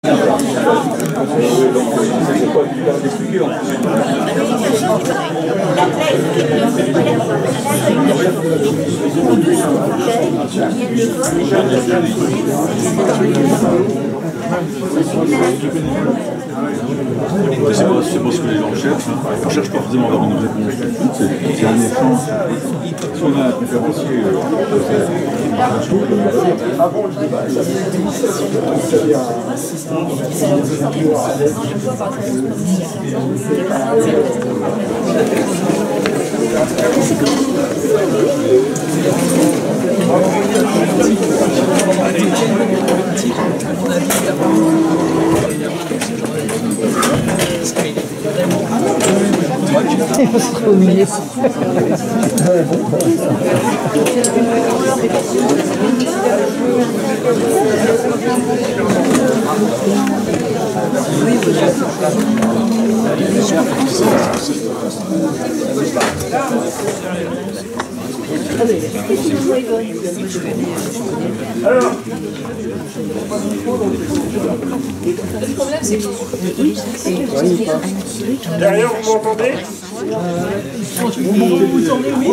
C'est pas ce que les gens cherchent. On ne cherche pas forcément à avoir une réponse. C'est un échange. Si on a un conférencier, avant le débat, il y avait une initiation de un assistant Alors, le problème, c'est que derrière, vous m'entendez? Vous tournez, oui.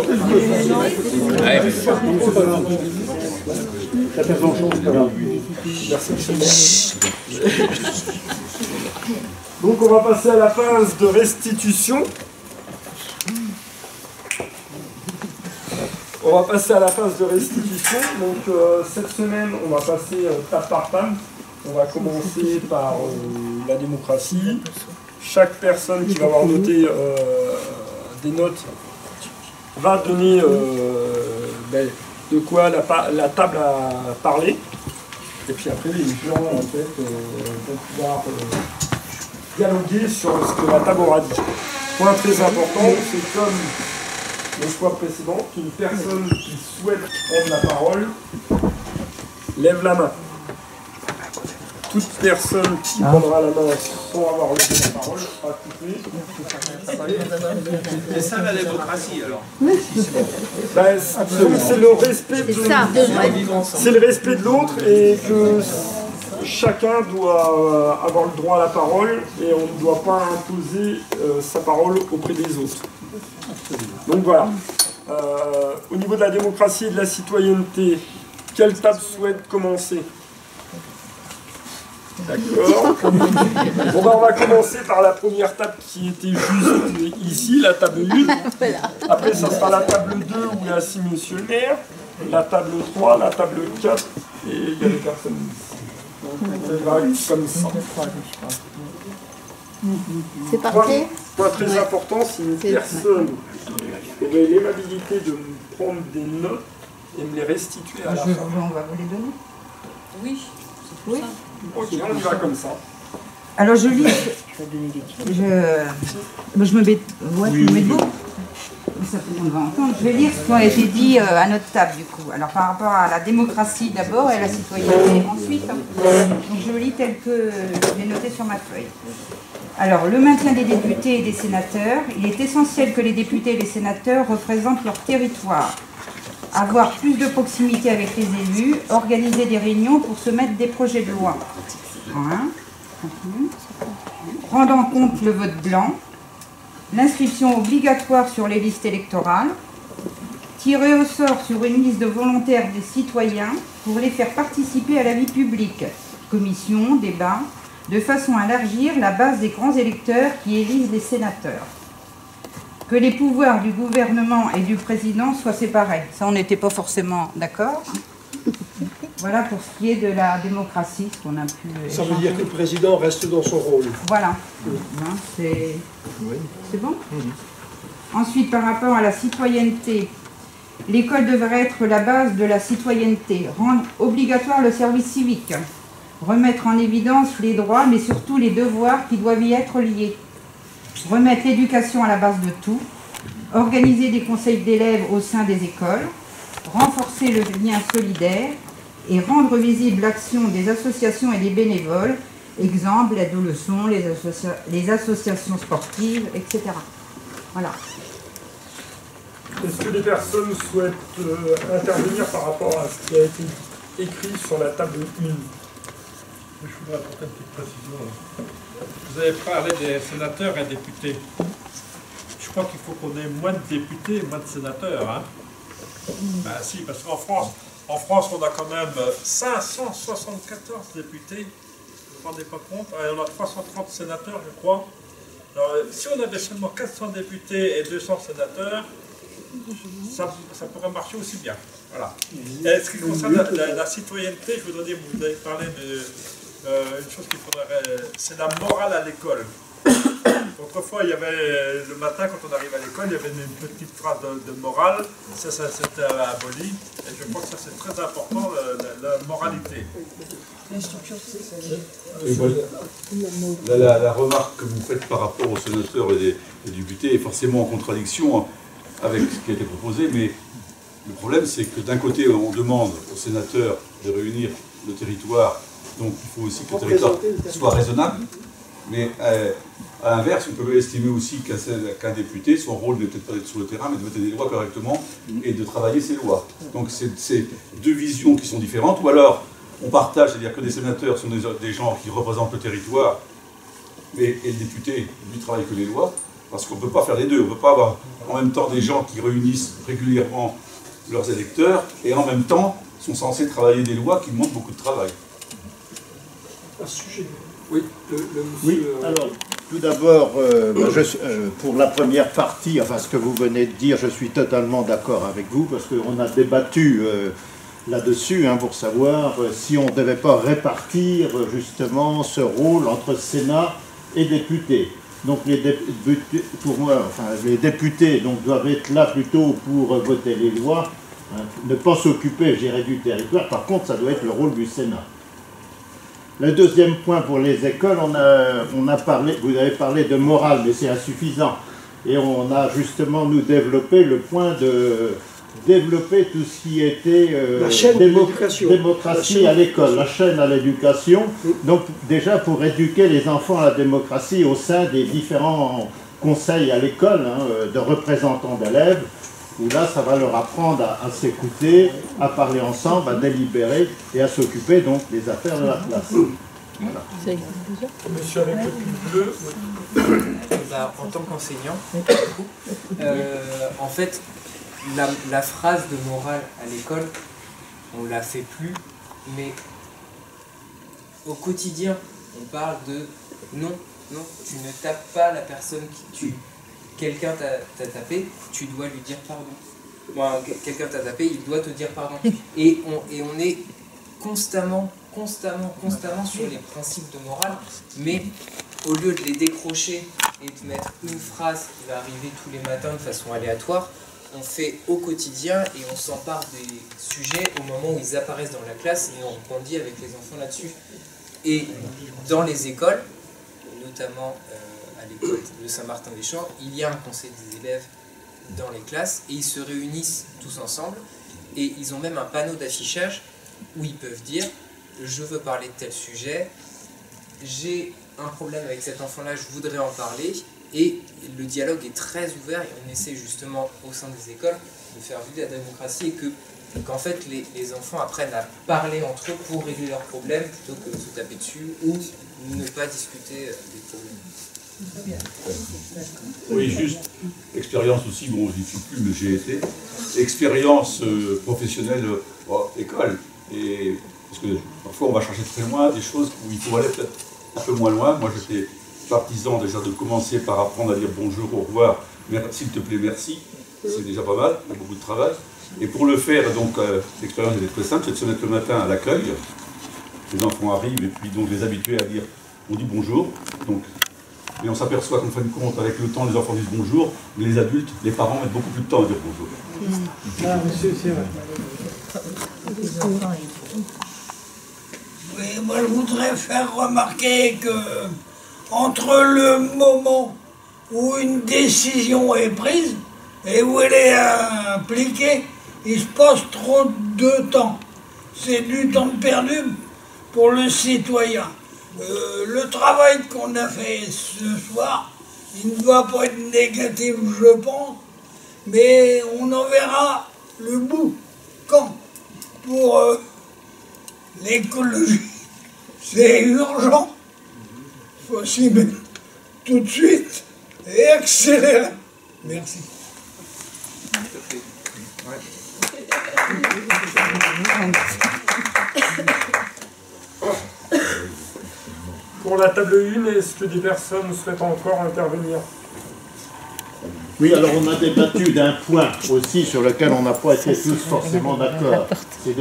Merci. Donc on va passer à la phase de restitution. On va passer à la phase de restitution. Donc cette semaine, on va passer tape par tape. On va commencer par la démocratie. Chaque personne qui va avoir noté des notes va donner de quoi la table a parlé. Et puis après, les gens en fait, vont pouvoir dialoguer sur ce que la table aura dit. Point très important, c'est comme le choix précédent, qu'une personne qui souhaite prendre la parole lève la main. Toute personne qui prendra la main sans avoir levé la parole sera coupée. C'est ça la démocratie alors. Ben, c'est le respect c'est le respect de l'autre et que chacun doit avoir le droit à la parole et on ne doit pas imposer sa parole auprès des autres. Donc voilà. Au niveau de la démocratie et de la citoyenneté, quelle table souhaite commencer? D'accord. Bon ben on va commencer par la première table qui était juste ici, la table 1. Après ça sera la table 2 où il y a assis monsieur le maire, la table 3, la table 4 et il y a des personnes ici. Donc on va comme ça. c'est parti. Point très important, si une personne aurait l'aimabilité de me prendre des notes et me les restituer à la fin. On va vous les donner. Oui. Oui. Ok, on y va comme ça. Alors je lis. Je me mets. Ouais, je me mets debout. Ça tout le monde va entendre. Je vais lire ce qui a été dit à notre table du coup. Alors par rapport à la démocratie d'abord et à la citoyenneté ensuite. Donc je lis tel que je l'ai noté sur ma feuille. Alors, le maintien des députés et des sénateurs. Il est essentiel que les députés et les sénateurs représentent leur territoire. Avoir plus de proximité avec les élus, organiser des réunions pour se mettre des projets de loi. Prendre en compte le vote blanc, l'inscription obligatoire sur les listes électorales, tirer au sort sur une liste de volontaires des citoyens pour les faire participer à la vie publique, commission, débat, de façon à élargir la base des grands électeurs qui élisent les sénateurs. Que les pouvoirs du gouvernement et du président soient séparés. Ça, on n'était pas forcément d'accord. Voilà pour ce qui est de la démocratie, ce qu'on a pu... Ça veut dire que le président reste dans son rôle. Voilà. C'est bon. Ensuite, par rapport à la citoyenneté, l'école devrait être la base de la citoyenneté. Rendre obligatoire le service civique. Remettre en évidence les droits, mais surtout les devoirs qui doivent y être liés. Remettre l'éducation à la base de tout, organiser des conseils d'élèves au sein des écoles, renforcer le lien solidaire et rendre visible l'action des associations et des bénévoles, exemple l'aide aux leçons, les associations sportives, etc. Voilà. Est-ce que des personnes souhaitent intervenir par rapport à ce qui a été écrit sur la table 1 ? Je voudrais apporter une petite précision. Vous avez parlé des sénateurs et députés. Je crois qu'il faut qu'on ait moins de députés et moins de sénateurs. Hein. Ben si, parce qu'en France, on a quand même 574 députés. Vous ne vous rendez pas compte? On a 330 sénateurs, je crois. Alors, si on avait seulement 400 députés et 200 sénateurs, ça pourrait marcher aussi bien. Voilà. Et ce qui concerne la citoyenneté, vous avez parlé de une chose qu'il faudrait, c'est la morale à l'école. Autrefois, il y avait le matin, quand on arrive à l'école, il y avait une petite phrase de morale. Ça s'était aboli. Et je crois que ça, c'est très important, la moralité. La remarque que vous faites par rapport aux sénateurs et des députés est forcément en contradiction avec ce qui a été proposé, mais le problème, c'est que d'un côté, on demande aux sénateurs de réunir le territoire, donc il faut aussi que le territoire soit raisonnable, mais à l'inverse, on peut estimer aussi qu'un député, son rôle n'est peut-être pas d'être sur le terrain, mais de voter des lois correctement et de travailler ces lois. Donc c'est deux visions qui sont différentes, ou alors on partage, c'est-à-dire que les sénateurs sont des gens qui représentent le territoire, et le député, lui, travaille que les lois, parce qu'on ne peut pas faire les deux. On ne peut pas avoir en même temps des gens qui réunissent régulièrement leurs électeurs, et en même temps sont censés travailler des lois qui demandent beaucoup de travail. Un sujet. Oui, alors, tout d'abord, pour la première partie, enfin ce que vous venez de dire, je suis totalement d'accord avec vous, parce qu'on a débattu là-dessus, hein, pour savoir si on ne devait pas répartir justement ce rôle entre Sénat et députés. Donc les députés, pour moi, enfin, les députés donc, doivent être là plutôt pour voter les lois, hein, ne pas s'occuper, je dirais, du territoire. Par contre, ça doit être le rôle du Sénat. Le deuxième point pour les écoles, on a parlé, vous avez parlé de morale, mais c'est insuffisant. Et on a justement, nous, développé le point de développer tout ce qui était démocratie à l'école, la chaîne à l'éducation. Donc déjà pour éduquer les enfants à la démocratie au sein des différents conseils à l'école, hein, de représentants d'élèves, où là ça va leur apprendre à s'écouter, à parler ensemble, à délibérer et à s'occuper donc des affaires de la classe. Voilà. Monsieur avec le pull bleu. En tant qu'enseignant, en fait, la phrase de morale à l'école, on la fait plus, mais au quotidien, on parle de non, tu ne tapes pas la personne qui tue. Quelqu'un t'a tapé, tu dois lui dire pardon. Moi, quelqu'un t'a tapé, il doit te dire pardon. Et on est constamment sur les principes de morale, mais au lieu de les décrocher et de mettre une phrase qui va arriver tous les matins de façon aléatoire, on fait au quotidien et on s'empare des sujets au moment où ils apparaissent dans la classe et on rebondit avec les enfants là-dessus. Et dans les écoles, notamment à l'école de Saint-Martin-des-Champs, il y a un conseil des élèves dans les classes et ils se réunissent tous ensemble et ils ont même un panneau d'affichage où ils peuvent dire « je veux parler de tel sujet, j'ai un problème avec cet enfant-là, je voudrais en parler ». Et le dialogue est très ouvert et on essaie justement au sein des écoles de faire vivre la démocratie et qu'en fait les enfants apprennent à parler entre eux pour régler leurs problèmes plutôt que de se taper dessus ou ne pas discuter des problèmes. Oui, juste, expérience aussi, bon, je n'y suis plus, mais j'y ai été, expérience professionnelle, école, et parce que parfois on va chercher très loin des choses où il faut aller peut-être un peu moins loin. Moi j'étais partisan déjà de commencer par apprendre à dire bonjour, au revoir, s'il te plaît, merci, c'est déjà pas mal, il y a beaucoup de travail. Et pour le faire, donc, l'expérience était très simple, c'est de se mettre le matin à l'accueil, les enfants arrivent et puis donc les habituer à dire, on dit bonjour, donc, et on s'aperçoit qu'en fin de compte, avec le temps, les enfants disent bonjour, mais les adultes, les parents mettent beaucoup plus de temps à dire bonjour. Ah, monsieur, c'est vrai. Oui, moi je voudrais faire remarquer que entre le moment où une décision est prise et où elle est appliquée, il se passe trop de temps. C'est du temps perdu pour le citoyen. Le travail qu'on a fait ce soir, il ne doit pas être négatif, je pense, mais on en verra le bout quand pour l'écologie C'est urgent. Il faut s'y mettre tout de suite et accélérer. Merci. Pour la table 1, est-ce que des personnes souhaitent encore intervenir? Oui, alors on a débattu d'un point aussi sur lequel on n'a pas été tous forcément d'accord. C'est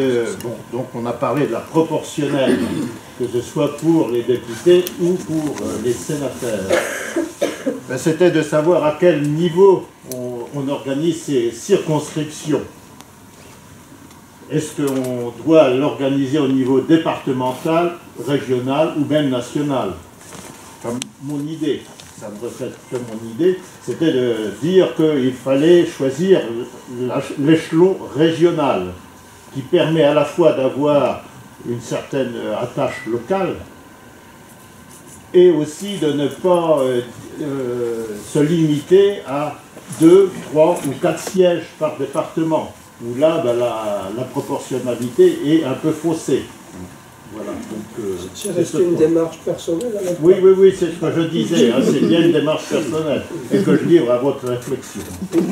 donc on a parlé de la proportionnelle, que ce soit pour les députés ou pour les sénateurs. Ben, c'était de savoir à quel niveau on organise ces circonscriptions. Est-ce qu'on doit l'organiser au niveau départemental, régional ou même national? Comme mon idée. Ça me reflète que mon idée, c'était de dire qu'il fallait choisir l'échelon régional, qui permet à la fois d'avoir une certaine attache locale, et aussi de ne pas se limiter à 2, 3 ou 4 sièges par département, où là, ben, la proportionnalité est un peu faussée. Voilà, c'est resté une démarche personnelle à la Oui, c'est ce que je disais, hein, c'est bien une démarche personnelle et que je livre à votre réflexion. Je ne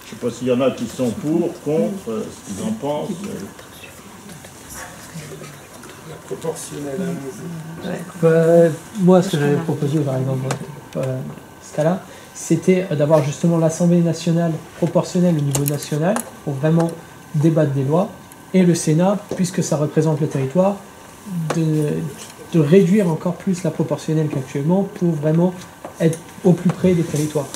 sais pas s'il y en a qui sont pour, contre, ce qu'ils en pensent. La proportionnelle. Moi, ce que j'avais proposé, par exemple, ce cas-là, c'était d'avoir justement l'Assemblée nationale proportionnelle au niveau national pour vraiment débattre des lois. Et le Sénat, puisque ça représente le territoire, de réduire encore plus la proportionnelle qu'actuellement pour vraiment être au plus près des territoires.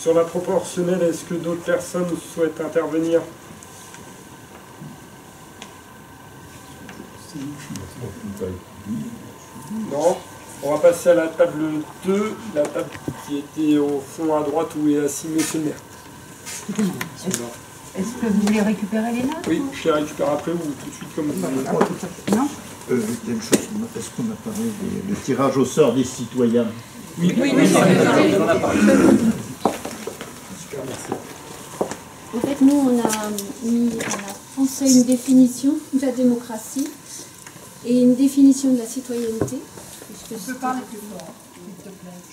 Sur la proportionnelle, est-ce que d'autres personnes souhaitent intervenir? Non. On va passer à la table 2, la table qui était au fond à droite où est assis M. le maire. Est-ce que vous voulez récupérer les notes? Oui, je les récupère après ou tout de suite comme vous voulez. Non. Est-ce qu'on a parlé du tirage au sort des citoyens? Oui, on en a parlé. Super, merci. En fait, nous, on a pensé une définition de la démocratie et une définition de la citoyenneté.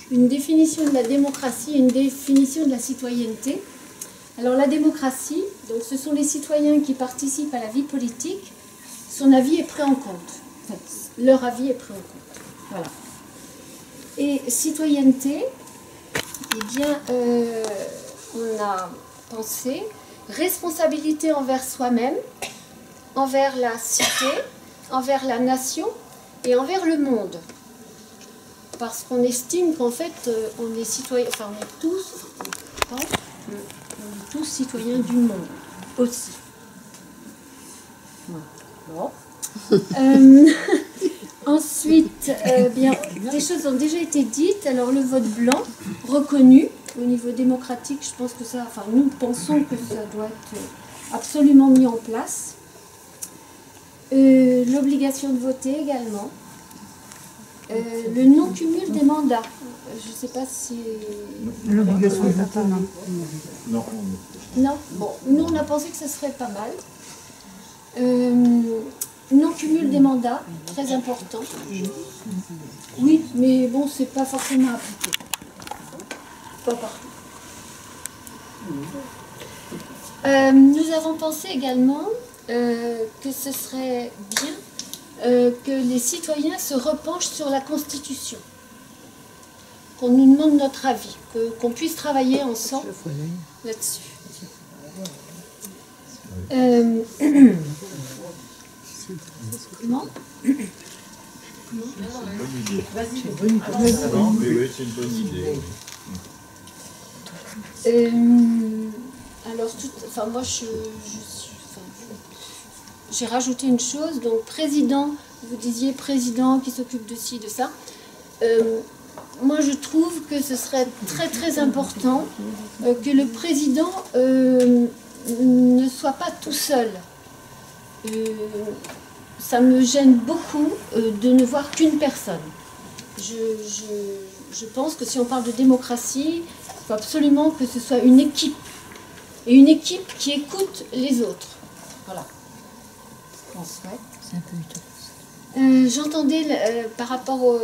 Une définition de la démocratie et une définition de la citoyenneté. Alors la démocratie, donc ce sont les citoyens qui participent à la vie politique, son avis est pris en compte. En fait, leur avis est pris en compte. Voilà. Et citoyenneté, eh bien, on a pensé responsabilité envers soi-même, envers la cité, envers la nation et envers le monde. Parce qu'on estime qu'en fait, on est citoyen, enfin on est tous, on est tous citoyens du monde aussi. Bon. Ensuite, bien, des choses ont déjà été dites. Alors le vote blanc, reconnu au niveau démocratique, je pense que ça, enfin nous pensons que ça doit être absolument mis en place. L'obligation de voter également. Le non-cumul des mandats. Je ne sais pas si... L'obligation de voter, non. Non. Bon, nous on a pensé que ce serait pas mal. Non-cumul des mandats, très important. Oui, mais bon, c'est pas forcément appliqué. Pas partout. Nous avons pensé également que ce serait bien que les citoyens se repenchent sur la Constitution, qu'on nous demande notre avis, qu'on puisse travailler ensemble là-dessus. Comment ? C'est une bonne idée. Alors, moi, j'ai rajouté une chose. Donc, président, vous disiez président qui s'occupe de ci, de ça. Moi, je trouve que ce serait très, très important que le président ne soit pas tout seul. Ça me gêne beaucoup de ne voir qu'une personne. je pense que si on parle de démocratie, il faut absolument que ce soit une équipe. Et une équipe qui écoute les autres. Voilà. C'est un peu utopiste. J'entendais par rapport aux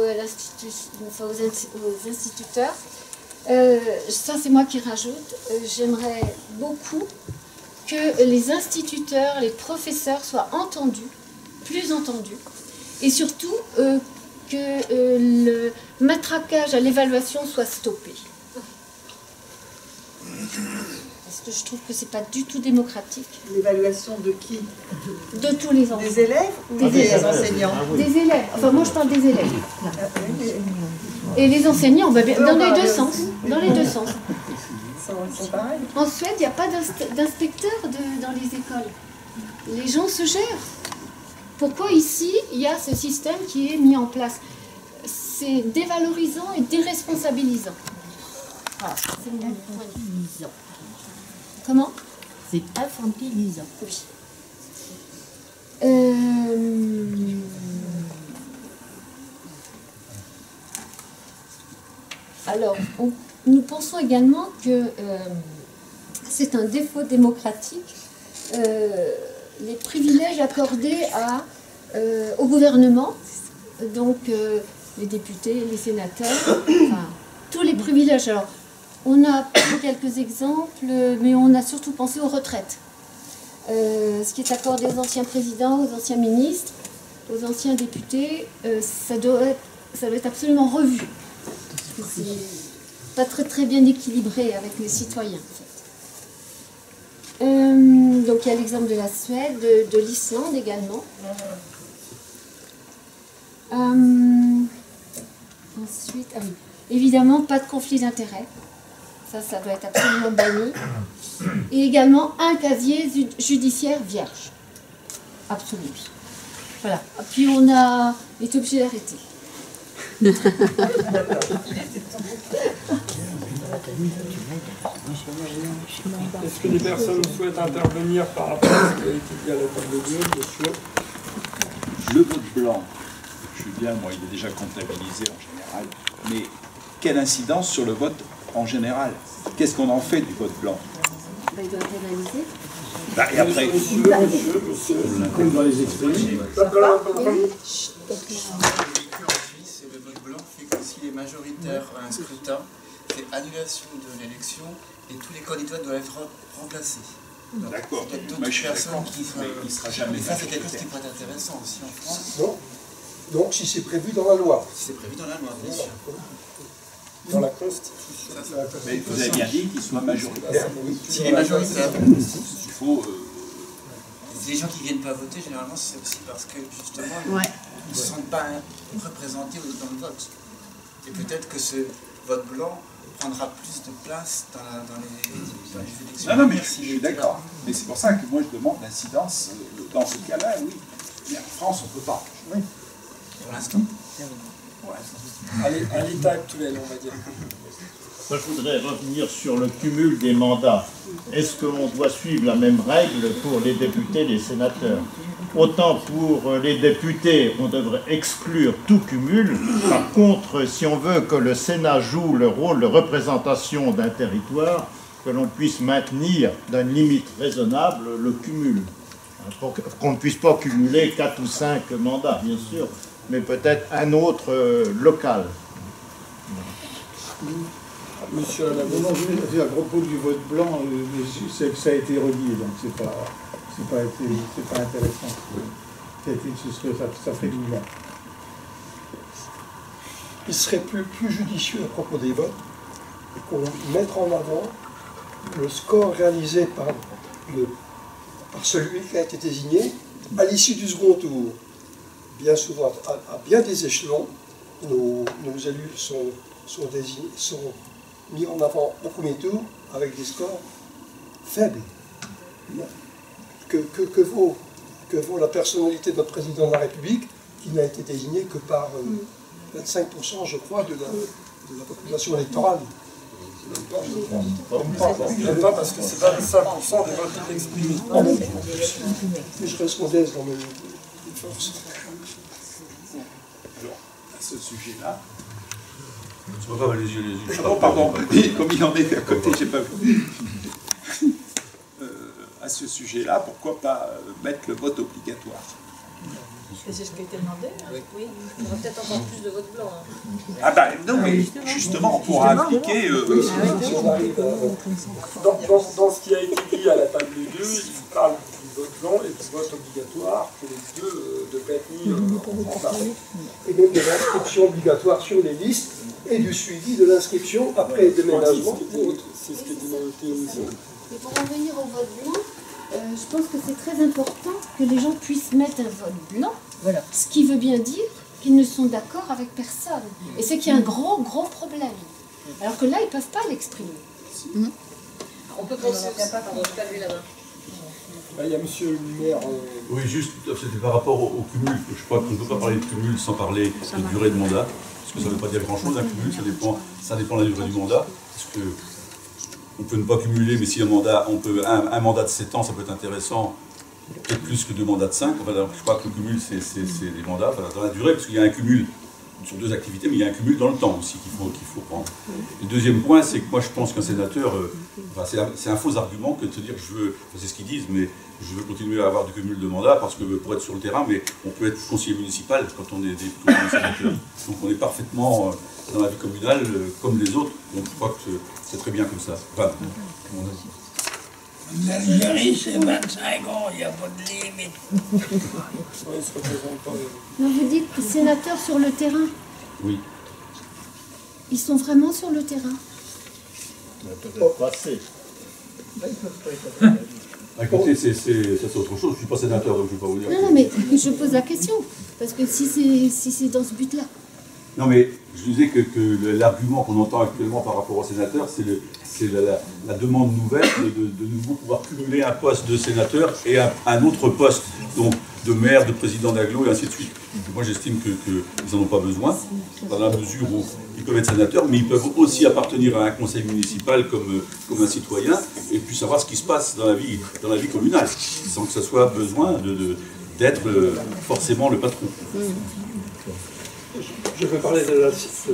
instituteurs, ça c'est moi qui rajoute, j'aimerais beaucoup que les instituteurs, les professeurs soient entendus, plus entendus, et surtout que le matraquage à l'évaluation soit stoppé. Parce que je trouve que c'est pas du tout démocratique. L'évaluation de qui? De tous les enfants. Des élèves ou des enseignants? Des élèves. Enfin, moi je parle des élèves. Et les enseignants, dans les deux sens. Dans les deux sens. En Suède, il n'y a pas d'inspecteur dans les écoles. Les gens se gèrent. Pourquoi ici, il y a ce système qui est mis en place? C'est dévalorisant et déresponsabilisant. Voilà, c'est mon point de vue. Comment? C'est infantilisant. Oui. Alors, nous pensons également que c'est un défaut démocratique, les privilèges accordés au gouvernement, donc les députés, les sénateurs, enfin, tous les privilèges. Alors, on a pris quelques exemples, mais on a surtout pensé aux retraites. Ce qui est accordé aux anciens présidents, aux anciens ministres, aux anciens députés, ça doit être absolument revu. C'est pas très bien équilibré avec les citoyens. En fait. Donc il y a l'exemple de la Suède, de l'Islande également. Ensuite, ah oui, évidemment, pas de conflit d'intérêts. Ça doit être absolument banni. Et également un casier judiciaire vierge. Absolu. Voilà. Puis on est obligé d'arrêter. Est-ce que les personnes souhaitent intervenir par rapport à ce qui a été dit à la table de Dieu, monsieur? Le vote blanc, Julien, moi, il est déjà comptabilisé en général, mais quelle incidence sur le vote en général? Qu'est-ce qu'on en fait du vote blanc? Il doit être analysé. Et après, comme dans les extrêmes. Le vote blanc fait que s'il est majoritaire à un scrutin, c'est annulation de l'élection et tous les candidats doivent être remplacés. D'accord. Il y a d'autres personnes qui sont. Il sera jamais. Mais ça, c'est quelque chose qui pourrait être intéressant aussi en France. Non. Donc, si c'est prévu dans la loi. Si c'est prévu dans la loi, bien sûr. Dans la Constitution. Mais vous avez bien dit qu'il soit majoritaire. S'il est majoritaire, il faut. Les gens qui ne viennent pas voter, généralement, c'est aussi parce que justement, ils ne se sentent pas représentés dans le vote. Et peut-être que ce vote blanc prendra plus de place dans les élections. Non, mais je suis d'accord. Mais c'est pour ça que moi je demande l'incidence dans ce cas-là, oui. Mais en France, on ne peut pas. Oui. Pour l'instant. Allez, à l'état actuel, on va dire. Moi, je voudrais revenir sur le cumul des mandats. Est-ce qu'on doit suivre la même règle pour les députés et les sénateurs? Autant pour les députés, on devrait exclure tout cumul. Par contre, si on veut que le Sénat joue le rôle de représentation d'un territoire, que l'on puisse maintenir dans une limite raisonnable le cumul. Pour qu'on ne puisse pas cumuler 4 ou 5 mandats, bien sûr, mais peut-être un autre local. Monsieur non, je veux à propos du vote blanc, ça a été relié, donc c'est pas intéressant. Ça fait du bien. Il serait plus judicieux à propos des votes qu'on mette en avant le score réalisé par celui qui a été désigné à l'issue du second tour. Bien souvent, à bien des échelons, nos élus sont mis en avant au premier tour avec des scores faibles. Que vaut la personnalité de notre président de la République qui n'a été désigné que par 25%, je crois, de la population électorale. Même pas parce que c'est 25% des votes exprimés. Mais je reste modeste dans mes forces. Alors, à ce sujet-là, C'est pas grave, allez-y, allez-y. Ah bon, pardon, comme il en est à côté, j'ai pas vu. À ce sujet-là, pourquoi pas mettre le vote obligatoire? C'est ce qui a été demandé. Hein. Oui. Il y aura peut-être encore plus de vote blanc. Hein. Ah ben non, mais justement, on pourra appliquer... Si on arrive dans ce qui a été dit à la table des deux, il parle du vote blanc et du vote obligatoire, que les deux devaient être mis en bas. Et donc de l'inscription obligatoire sur les listes et du suivi de l'inscription après déménagement. C'est ce qui est noté aussi. Et pour en venir au vote blanc, je pense que c'est très important que les gens puissent mettre un vote blanc, ce qui veut bien dire qu'ils ne sont d'accord avec personne. Et c'est qu'il y a un gros problème. Alors que là, ils ne peuvent pas l'exprimer. On peut penser aussi, pardon, je t'ai vu là-bas. Il y a monsieur le maire. Oui, juste, c'était par rapport au cumul. Je crois qu'on ne peut pas parler de cumul sans parler de durée de mandat. Parce que ça ne veut pas dire grand-chose, un cumul, ça dépend de la durée du mandat. Parce que on peut ne pas cumuler, mais si un mandat de 7 ans, ça peut être intéressant, peut-être plus que 2 mandats de 5. Enfin, je crois que le cumul, c'est des mandats dans la durée, parce qu'il y a un cumul sur 2 activités, mais il y a un cumul dans le temps aussi qu'il faut prendre. Le deuxième point, c'est que moi je pense qu'un sénateur, c'est un faux argument que de se dire c'est ce qu'ils disent, mais je veux continuer à avoir du cumul de mandats parce que pour être sur le terrain, mais on peut être conseiller municipal quand on est sénateur. Donc on est parfaitement dans la vie communale comme les autres, donc je crois que c'est très bien comme ça. Enfin, L'Algérie, c'est 25 ans, il n'y a pas de limite. Non, vous dites que sénateurs sur le terrain. Oui. Ils sont vraiment sur le terrain. Peut-être pas assez. Écoutez, ça c'est autre chose, je ne suis pas sénateur, donc je ne vais pas vous dire. Non, mais je pose la question. Parce que si c'est dans ce but-là. Non, mais je disais que l'argument qu'on entend actuellement par rapport aux sénateurs, c'est la demande nouvelle de nouveau pouvoir cumuler un poste de sénateur et un autre poste, donc de maire, de président d'agglo et ainsi de suite. Moi, j'estime qu'ils n'en ont pas besoin, dans la mesure où ils peuvent être sénateurs, mais ils peuvent aussi appartenir à un conseil municipal comme un citoyen et puis savoir ce qui se passe dans la vie communale, sans que ça soit besoin d'être forcément le patron. Je veux parler de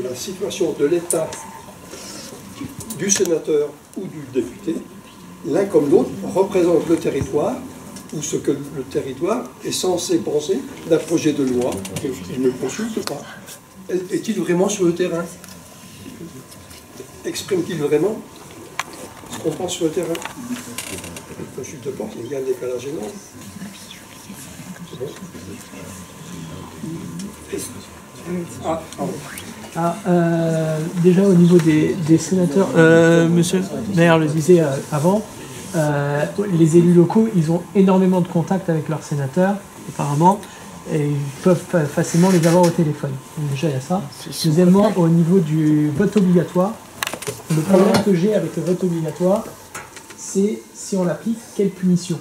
la situation de l'État, du sénateur ou du député. L'un comme l'autre représente le territoire ou ce que le territoire est censé penser d'un projet de loi qu'il ne consulte pas. Est-il vraiment sur le terrain? Exprime-t-il vraiment ce qu'on pense sur le terrain? Il ne consulte pas, il y a un décalage énorme. C'est bon. Déjà au niveau des sénateurs, monsieur le maire le disait avant, les élus locaux, ils ont énormément de contacts avec leurs sénateurs, apparemment, et ils peuvent facilement les avoir au téléphone. Donc déjà, il y a ça. Deuxièmement, au niveau du vote obligatoire, le problème que j'ai avec le vote obligatoire, c'est si on l'applique, quelle punition?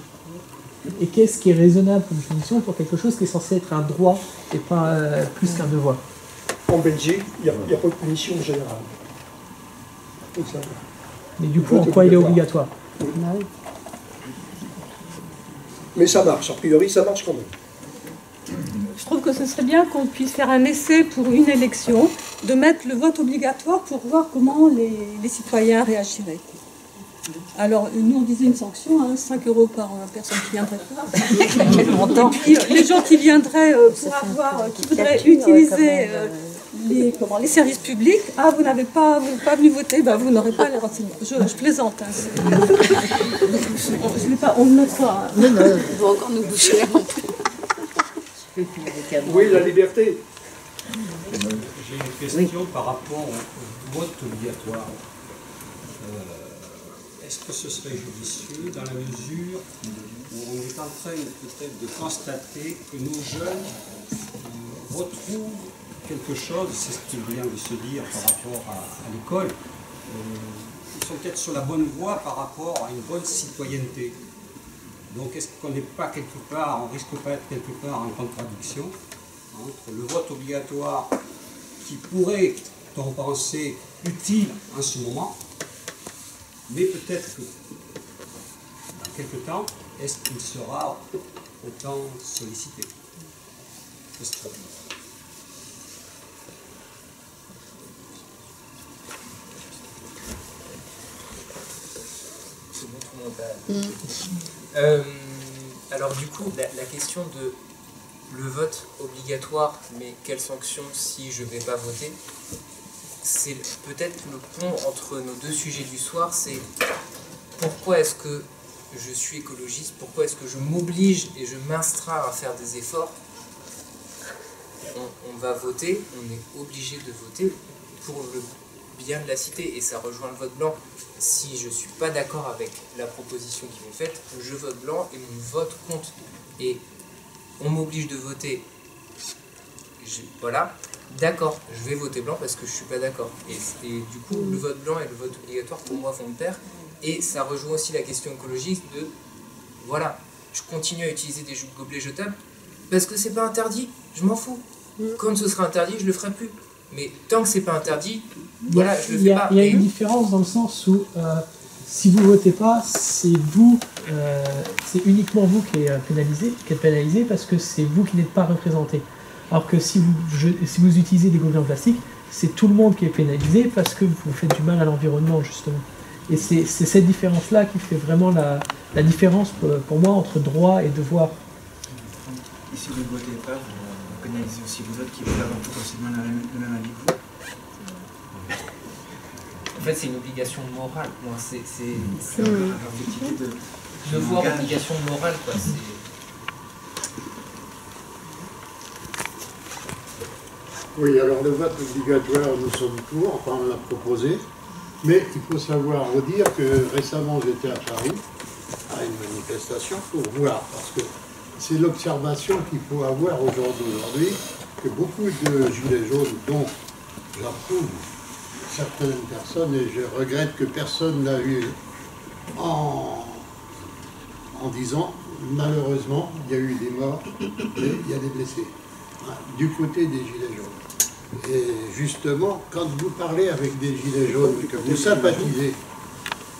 Et qu'est-ce qui est raisonnable comme punition pour quelque chose qui est censé être un droit et pas plus qu'un devoir? En Belgique, il n'y a pas de punition générale. Donc ça, mais du coup, en quoi il est obligatoire? Oui. Mais ça marche, a priori ça marche quand même. Je trouve que ce serait bien qu'on puisse faire un essai pour une élection, de mettre le vote obligatoire pour voir comment les citoyens réagiraient. Alors, nous, on disait une sanction, 5 € par personne qui viendrait faire. Et puis, les gens qui viendraient qui voudraient utiliser les services publics, vous n'avez pas venu voter, vous n'aurez pas les renseignements. Je plaisante. On ne note pas. Non, on va encore nous boucher la honte. Oui, la liberté. J'ai une question par rapport au vote obligatoire. Est-ce que ce serait judicieux dans la mesure où on est en train peut-être de constater que nos jeunes retrouvent quelque chose, c'est ce qu'il vient de se dire par rapport à l'école, ils sont peut-être sur la bonne voie par rapport à une bonne citoyenneté. Donc est-ce qu'on n'est pas quelque part, on risque pas d'être quelque part en contradiction entre le vote obligatoire qui pourrait, on penser, utile en ce moment, mais peut-être que dans quelques temps, est-ce qu'il sera autant sollicité? Alors du coup, la question de le vote obligatoire, mais quelles sanctions si je ne vais pas voter, c'est peut-être le pont entre nos deux sujets du soir, c'est pourquoi est-ce que je suis écologiste, pourquoi est-ce que je m'oblige et je m'instreins à faire des efforts. On va voter, on est obligé de voter pour le bien de la cité, et ça rejoint le vote blanc. Si je ne suis pas d'accord avec la proposition qui m'est faite, je vote blanc et mon vote compte. Et on m'oblige de voter, voilà, d'accord, je vais voter blanc parce que je ne suis pas d'accord. Et du coup, le vote blanc et le vote obligatoire, pour moi, vont de pair. Et ça rejoint aussi la question écologique de, voilà, je continue à utiliser des gobelets jetables parce que c'est pas interdit, je m'en fous. Quand ce sera interdit, je le ferai plus. Mais tant que c'est pas interdit, voilà, je le fais pas. Il y a une différence dans le sens où si vous votez pas, c'est vous, c'est uniquement vous qui êtes pénalisé parce que c'est vous qui n'êtes pas représenté. Alors que si vous utilisez des gobelets en plastique, c'est tout le monde qui est pénalisé parce que vous faites du mal à l'environnement justement. Et c'est cette différence-là qui fait vraiment la différence pour moi entre droit et devoir. Et si vous ne votez pas, vous pénalisez aussi les autres qui veulent avoir potentiellement le même avis que vous. En fait, c'est une obligation morale. Moi, c'est devoir, obligation morale, quoi. Oui, alors le vote obligatoire, nous sommes pour, enfin on l'a proposé, mais il faut savoir redire que récemment j'étais à Paris, à une manifestation, pour voir, parce que c'est l'observation qu'il faut avoir aujourd'hui, que beaucoup de gilets jaunes, dont j'approuve certaines personnes, et je regrette que personne n'a eu en disant, malheureusement, il y a eu des morts et il y a des blessés, du côté des gilets jaunes. Et justement, quand vous parlez avec des gilets jaunes, que vous sympathisez,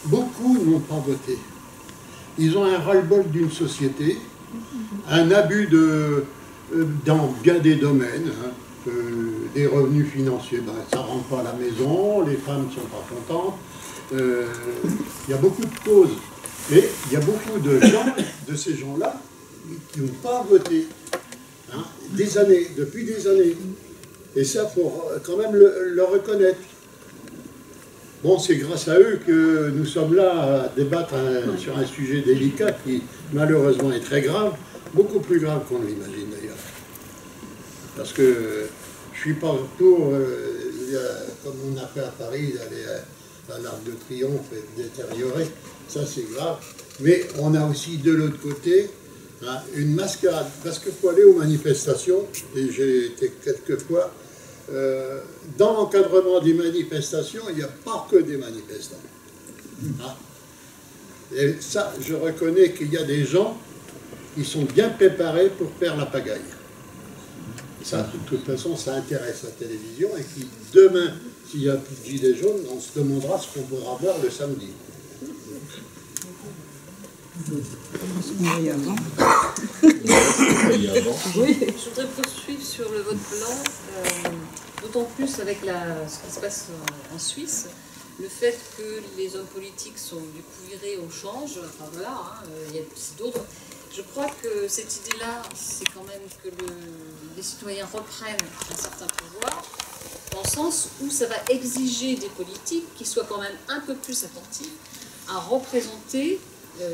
beaucoup n'ont pas voté. Ils ont un ras-le-bol d'une société, un abus dans bien des domaines, des revenus financiers, ben, ça ne rentre pas à la maison, les femmes ne sont pas contentes, il y a beaucoup de causes. Et il y a beaucoup de gens, de ces gens-là, qui n'ont pas voté, des années, depuis des années. Et ça, il faut quand même le reconnaître. Bon, c'est grâce à eux que nous sommes là à débattre sur un sujet délicat qui, malheureusement, est très grave, beaucoup plus grave qu'on l'imagine d'ailleurs. Parce que je ne suis pas pour, comme on a fait à Paris, d'aller à l'Arc de Triomphe et détériorer, ça c'est grave. Mais on a aussi de l'autre côté une mascarade, parce qu'il faut aller aux manifestations, et j'ai été quelques fois. Dans l'encadrement des manifestations, il n'y a pas que des manifestants. Et ça, je reconnais qu'il y a des gens qui sont bien préparés pour faire la pagaille. Ça, de toute façon, ça intéresse la télévision, et qui, demain, s'il y a plus de gilets jaunes, on se demandera ce qu'on pourra voir le samedi. Oui, je voudrais poursuivre sur le vote blanc, d'autant plus avec ce qui se passe en Suisse, le fait que les hommes politiques sont du coup virés au change, enfin voilà, il y a aussi d'autres. Je crois que cette idée-là, c'est quand même que les citoyens reprennent un certain pouvoir, dans le sens où ça va exiger des politiques qui soient quand même un peu plus attentifs à représenter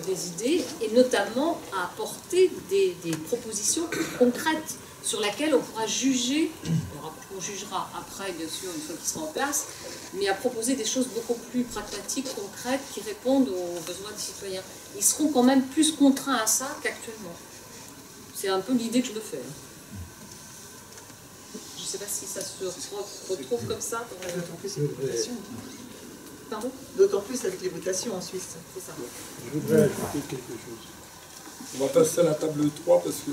des idées, et notamment à apporter des propositions concrètes sur lesquelles on pourra juger, on jugera après bien sûr une fois qu'ils seront en place, mais à proposer des choses beaucoup plus pragmatiques, concrètes, qui répondent aux besoins des citoyens. Ils seront quand même plus contraints à ça qu'actuellement. C'est un peu l'idée que je me fais. Je ne sais pas si ça se retrouve comme ça dans la votation. Pardon ? D'autant plus avec les votations en Suisse. C'est ça. Je voudrais ajouter quelque chose. On va passer à la table 3 parce que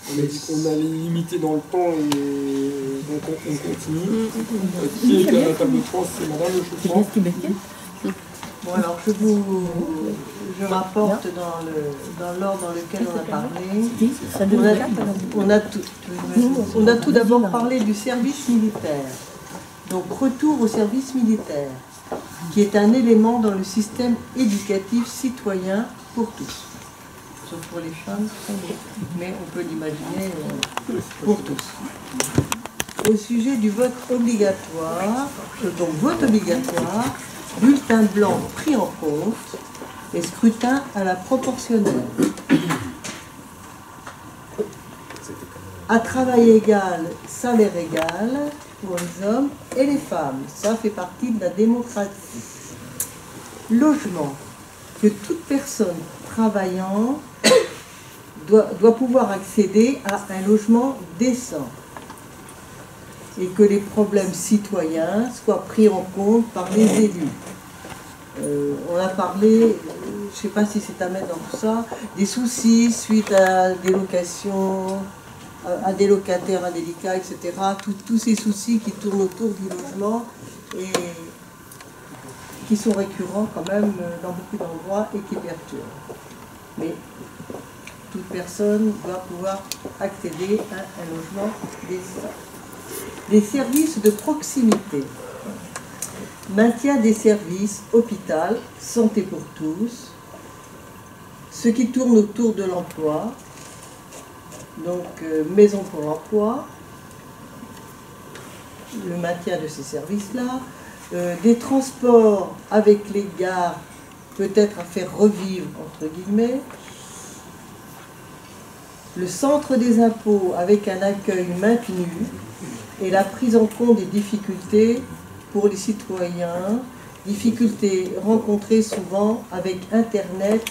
on a dit qu'on allait limiter dans le temps, et donc on continue. Qui est à la table 3? C'est Madame Le Chauffant. Bon, alors je rapporte dans l'ordre dans lequel on a parlé. On a tout d'abord parlé du service militaire. Donc retour au service militaire. qui est un élément dans le système éducatif citoyen pour tous. Sauf pour les femmes, mais on peut l'imaginer pour tous. Au sujet du vote obligatoire, donc vote obligatoire, bulletin blanc pris en compte et scrutin à la proportionnelle. À travail égal, salaire égal pour les hommes et les femmes. Ça fait partie de la démocratie. Logement. Que toute personne travaillant doit pouvoir accéder à un logement décent. Et que les problèmes citoyens soient pris en compte par les élus. On a parlé, je ne sais pas si c'est à mettre dans tout ça, des soucis suite à des locations, à des locataires indélicats, etc. Tous ces soucis qui tournent autour du logement et qui sont récurrents quand même dans beaucoup d'endroits et qui perturbent. Mais toute personne doit pouvoir accéder à un logement décent. Des services de proximité. Maintien des services, hôpital, santé pour tous, ce qui tourne autour de l'emploi, donc maison pour l'emploi, le maintien de ces services-là, des transports avec les gares, peut-être à faire revivre, entre guillemets, le centre des impôts avec un accueil maintenu et la prise en compte des difficultés pour les citoyens, difficultés rencontrées souvent avec Internet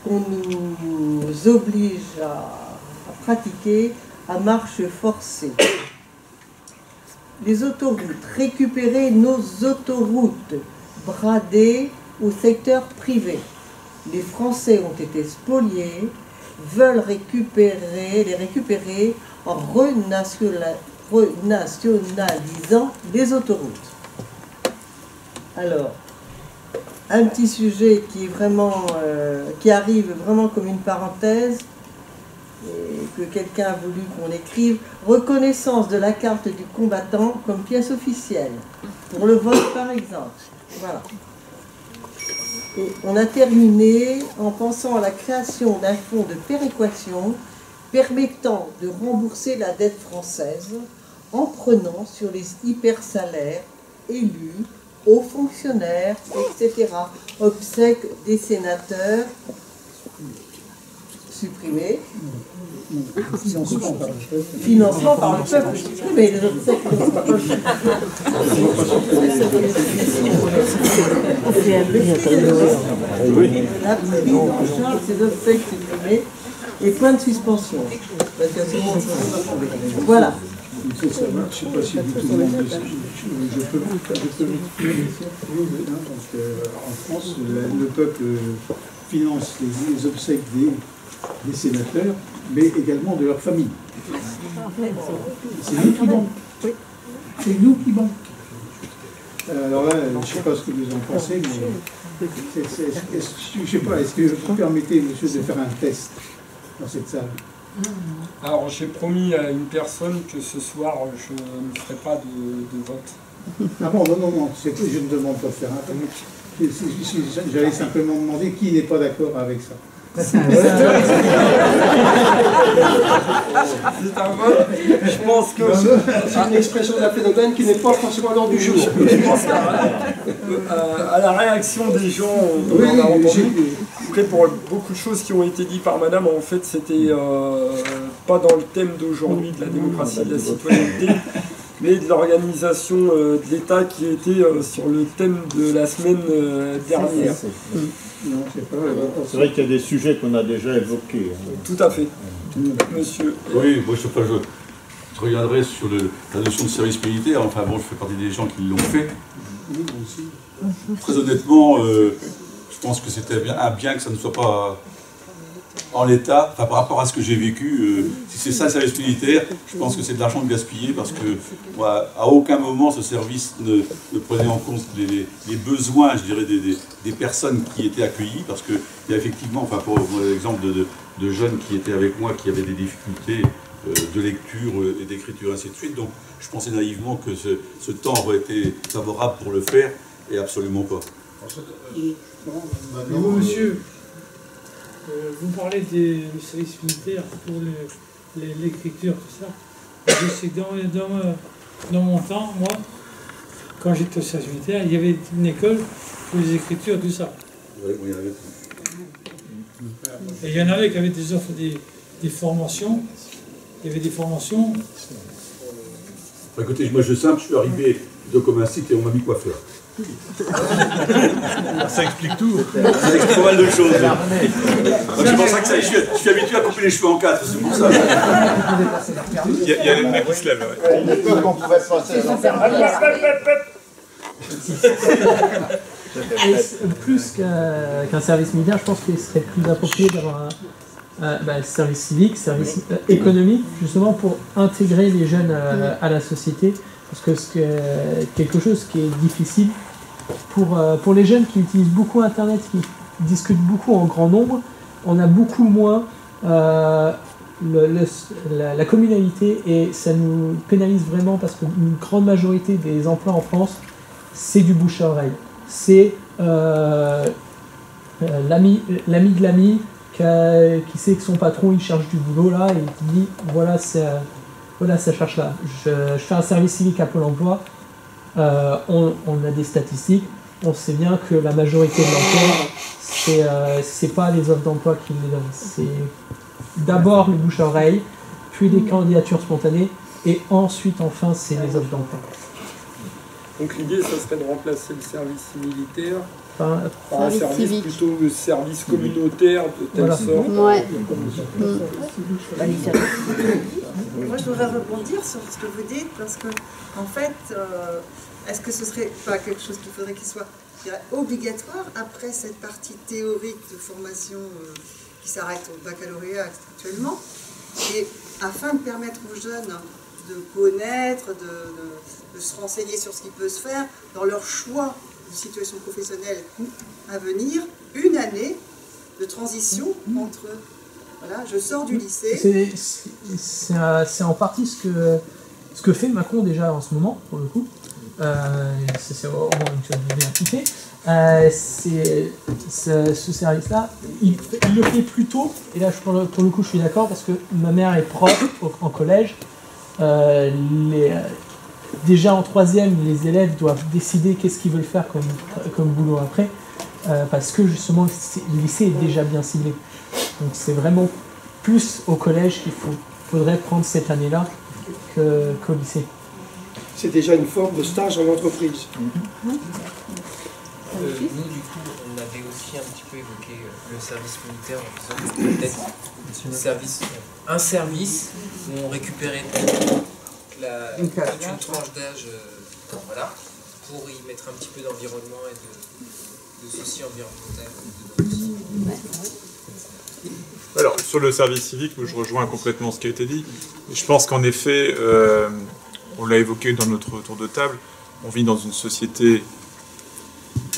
qu'on nous oblige à pratiquer à marche forcée. Les autoroutes, récupérer nos autoroutes bradées au secteur privé. Les Français ont été spoliés, veulent les récupérer en renationalisant les autoroutes. Alors, un petit sujet qui est vraiment, qui arrive vraiment comme une parenthèse, et que quelqu'un a voulu qu'on écrive, reconnaissance de la carte du combattant comme pièce officielle, pour le vote par exemple. Voilà. Et on a terminé en pensant à la création d'un fonds de péréquation permettant de rembourser la dette française en prenant sur les hypersalaires élus, hauts fonctionnaires, etc. Obsèques des sénateurs supprimés. Financement par le peuple supprimé. Les obsèques ne sont pas ces obsèques supprimées et point de suspension. Voilà. Je ne sais pas si tout le monde je peux m'exprimer. Donc, en France, le peuple finance les obsèques des sénateurs, mais également de leur famille. C'est nous qui banquons. C'est nous qui banquons. Alors là, je ne sais pas ce que vous en pensez, mais je ne sais pas, est-ce que vous permettez, monsieur, de faire un test dans cette salle? Alors j'ai promis à une personne que ce soir je ne ferai pas de vote. Ah bon, non, je ne demande pas de faire un vote. J'allais simplement demander qui n'est pas d'accord avec ça. C'est un vote, je pense que c'est une expression d'un phénomène qui n'est pas forcément à l'ordre du jour. Je pense qu'à la réaction des gens, on en a entendu. Après, pour beaucoup de choses qui ont été dites par madame, en fait, c'était pas dans le thème d'aujourd'hui de la démocratie et de la citoyenneté, mais de l'organisation de l'État qui était sur le thème de la semaine dernière. C'est vrai qu'il y a des sujets qu'on a déjà évoqués. Tout à fait. Monsieur. Oui, moi je regarderai sur la notion de service militaire. Enfin bon, je fais partie des gens qui l'ont fait. Très honnêtement, je pense que c'était bien que ça ne soit pas en l'état, enfin, par rapport à ce que j'ai vécu. Si c'est ça le service militaire, je pense que c'est de l'argent gaspillé parce que moi, à aucun moment ce service ne prenait en compte les besoins, je dirais, des personnes qui étaient accueillies, parce qu'il y a effectivement, enfin pour l'exemple de jeunes qui étaient avec moi qui avaient des difficultés de lecture et d'écriture, ainsi de suite. Donc je pensais naïvement que ce temps aurait été favorable pour le faire. Et absolument pas. Et vous, monsieur, vous parlez des services militaires pour l'écriture, tout ça. Je sais que dans mon temps, moi, quand j'étais au service militaire, il y avait une école pour les écritures, tout ça. Ouais, oui, et il y en avait qui avaient des offres, des formations. Il y avait des formations. Écoutez, moi je simple, je suis arrivé comme un site et on m'a mis coiffeur. Ça explique tout. Ça explique pas mal de choses. C'est pour ça que je suis habitué à couper les cheveux en 4, c'est pour ça. Il y a les mecs qui se lèvent. À une époque, on pouvait passer Plus qu'un service militaire, je pense qu'il serait plus approprié d'avoir un service civique, service économique, justement pour intégrer les jeunes à la société. Parce que quelque chose qui est difficile pour les jeunes qui utilisent beaucoup Internet, qui discutent beaucoup en grand nombre, on a beaucoup moins la communalité et ça nous pénalise vraiment parce qu'une grande majorité des emplois en France, c'est du bouche à oreille. C'est l'ami de l'ami qui sait que son patron il cherche du boulot là et qui dit voilà ça cherche là. Je fais un service civique à Pôle emploi, on a des statistiques, on sait bien que la majorité de l'emploi, c'est pas les offres d'emploi qui les donnent. C'est d'abord le bouche à oreille, puis les candidatures spontanées, et ensuite, enfin, c'est les offres d'emploi. Donc l'idée, ça serait de remplacer le service militaire par un service plutôt le service communautaire de telle sorte. Ouais. Moi, je voudrais rebondir sur ce que vous dites, parce que, en fait, est-ce que ce serait pas quelque chose qu'il faudrait qu'il soit obligatoire après cette partie théorique de formation qui s'arrête au baccalauréat actuellement, et afin de permettre aux jeunes de connaître, de se renseigner sur ce qui peut se faire dans leur choix de situation professionnelle à venir, une année de transition entre, voilà, je sors du lycée. C'est en partie ce que fait Macron déjà en ce moment, pour le coup. C'est au moins une chose bien appliquée. Ce service-là, il le fait plus tôt, et là pour le coup je suis d'accord parce que ma mère est prof en collège. Déjà en troisième, les élèves doivent décider qu'est-ce qu'ils veulent faire comme boulot après, parce que justement le lycée est déjà bien ciblé. Donc c'est vraiment plus au collège qu'il faudrait prendre cette année-là qu'au lycée. C'est déjà une forme de stage en entreprise. Nous, du coup, on avait aussi un petit peu évoqué le service militaire en disant que peut-être un service où on récupérait toute une tranche d'âge voilà, pour y mettre un petit peu d'environnement et de soucis environnementaux. Alors, sur le service civique, je rejoins complètement ce qui a été dit. Je pense qu'en effet, on l'a évoqué dans notre tour de table, on vit dans une société,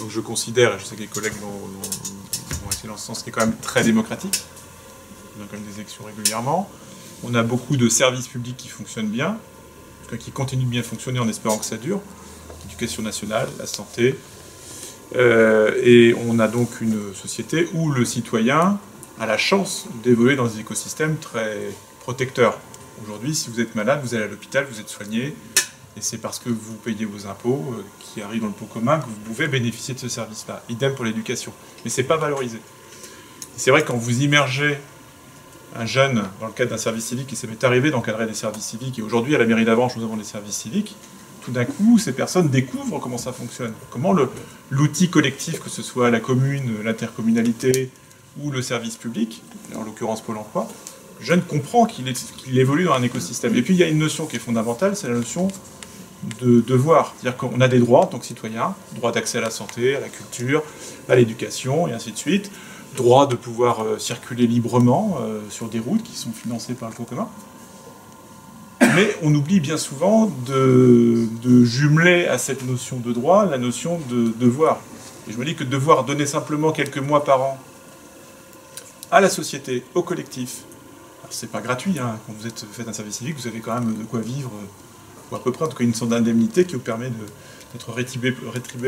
donc je considère, et je sais que les collègues vont essayer dans ce sens, qui est quand même très démocratique. On a quand même des élections régulièrement. On a beaucoup de services publics qui fonctionnent bien, qui continuent de bien fonctionner en espérant que ça dure. L'éducation nationale, la santé. Et on a donc une société où le citoyen a la chance d'évoluer dans des écosystèmes très protecteurs. Aujourd'hui, si vous êtes malade, vous allez à l'hôpital, vous êtes soigné, et c'est parce que vous payez vos impôts qui arrivent dans le pot commun que vous pouvez bénéficier de ce service-là. Idem pour l'éducation. Mais ce n'est pas valorisé. C'est vrai que quand vous immergez un jeune dans le cadre d'un service civique, et ça m'est arrivé d'encadrer des services civiques, et aujourd'hui à la mairie d'Avranches nous avons des services civiques, tout d'un coup ces personnes découvrent comment ça fonctionne, comment l'outil collectif, que ce soit la commune, l'intercommunalité ou le service public, en l'occurrence Pôle emploi, le jeune comprend qu'il évolue dans un écosystème. Et puis il y a une notion qui est fondamentale, c'est la notion de devoir. C'est-à-dire qu'on a des droits en tant que citoyen, droit d'accès à la santé, à la culture, à l'éducation, et ainsi de suite, droit de pouvoir circuler librement sur des routes qui sont financées par le pot commun. Mais on oublie bien souvent de jumeler à cette notion de droit la notion de devoir. Et je me dis que devoir donner simplement quelques mois par an à la société, au collectif, c'est pas gratuit, hein. Quand vous faites un service civique, vous avez quand même de quoi vivre, ou à peu près, en tout cas une sorte d'indemnité qui vous permet d'être rétribué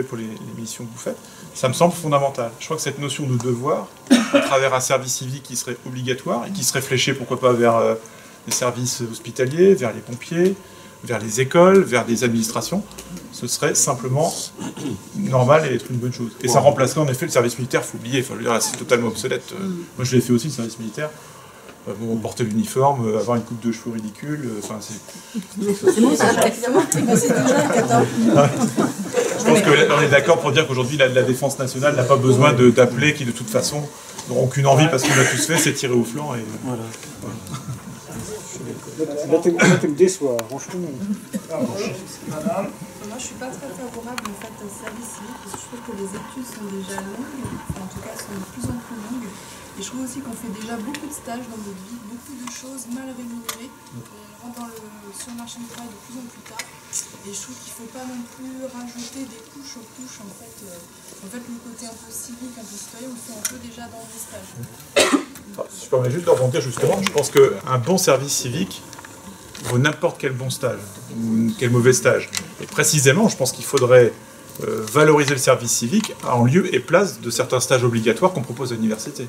pour les missions que vous faites. Ça me semble fondamental. Je crois que cette notion de devoir, à travers un service civique qui serait obligatoire et qui serait fléché, pourquoi pas, vers les services hospitaliers, vers les pompiers, vers les écoles, vers des administrations, ce serait simplement normal et être une bonne chose. Et ça remplacerait en effet le service militaire, il faut oublier, c'est totalement obsolète. Moi je l'ai fait aussi, le service militaire. Bon, porter l'uniforme, avoir une coupe de cheveux ridicule, enfin c'est... C'est bon, ça, effectivement. C'est déjà un 14. Je pense qu'on est d'accord pour dire qu'aujourd'hui la défense nationale n'a pas besoin d'appeler qui de toute façon n'auront aucune envie parce qu'on l'a tous fait, c'est tirer au flanc et... Voilà. Là, tu me déçois, franchement. Madame. Moi, je suis pas très favorable en fait au service civique parce que je trouve que les études sont déjà longues, enfin, en tout cas, sont de plus en plus longues. Et je trouve aussi qu'on fait déjà beaucoup de stages dans notre vie, beaucoup de choses mal rémunérées. On rentre sur le marché du travail de plus en plus tard. Et je trouve qu'il ne faut pas non plus rajouter des couches aux couches. En fait, le côté un peu civique, un peu citoyen, on le fait un peu déjà dans les stages. Si je permets juste de rebondir justement, je pense qu'un bon service civique vaut n'importe quel bon stage, ou quel mauvais stage. Et précisément, je pense qu'il faudrait valoriser le service civique en lieu et place de certains stages obligatoires qu'on propose à l'université.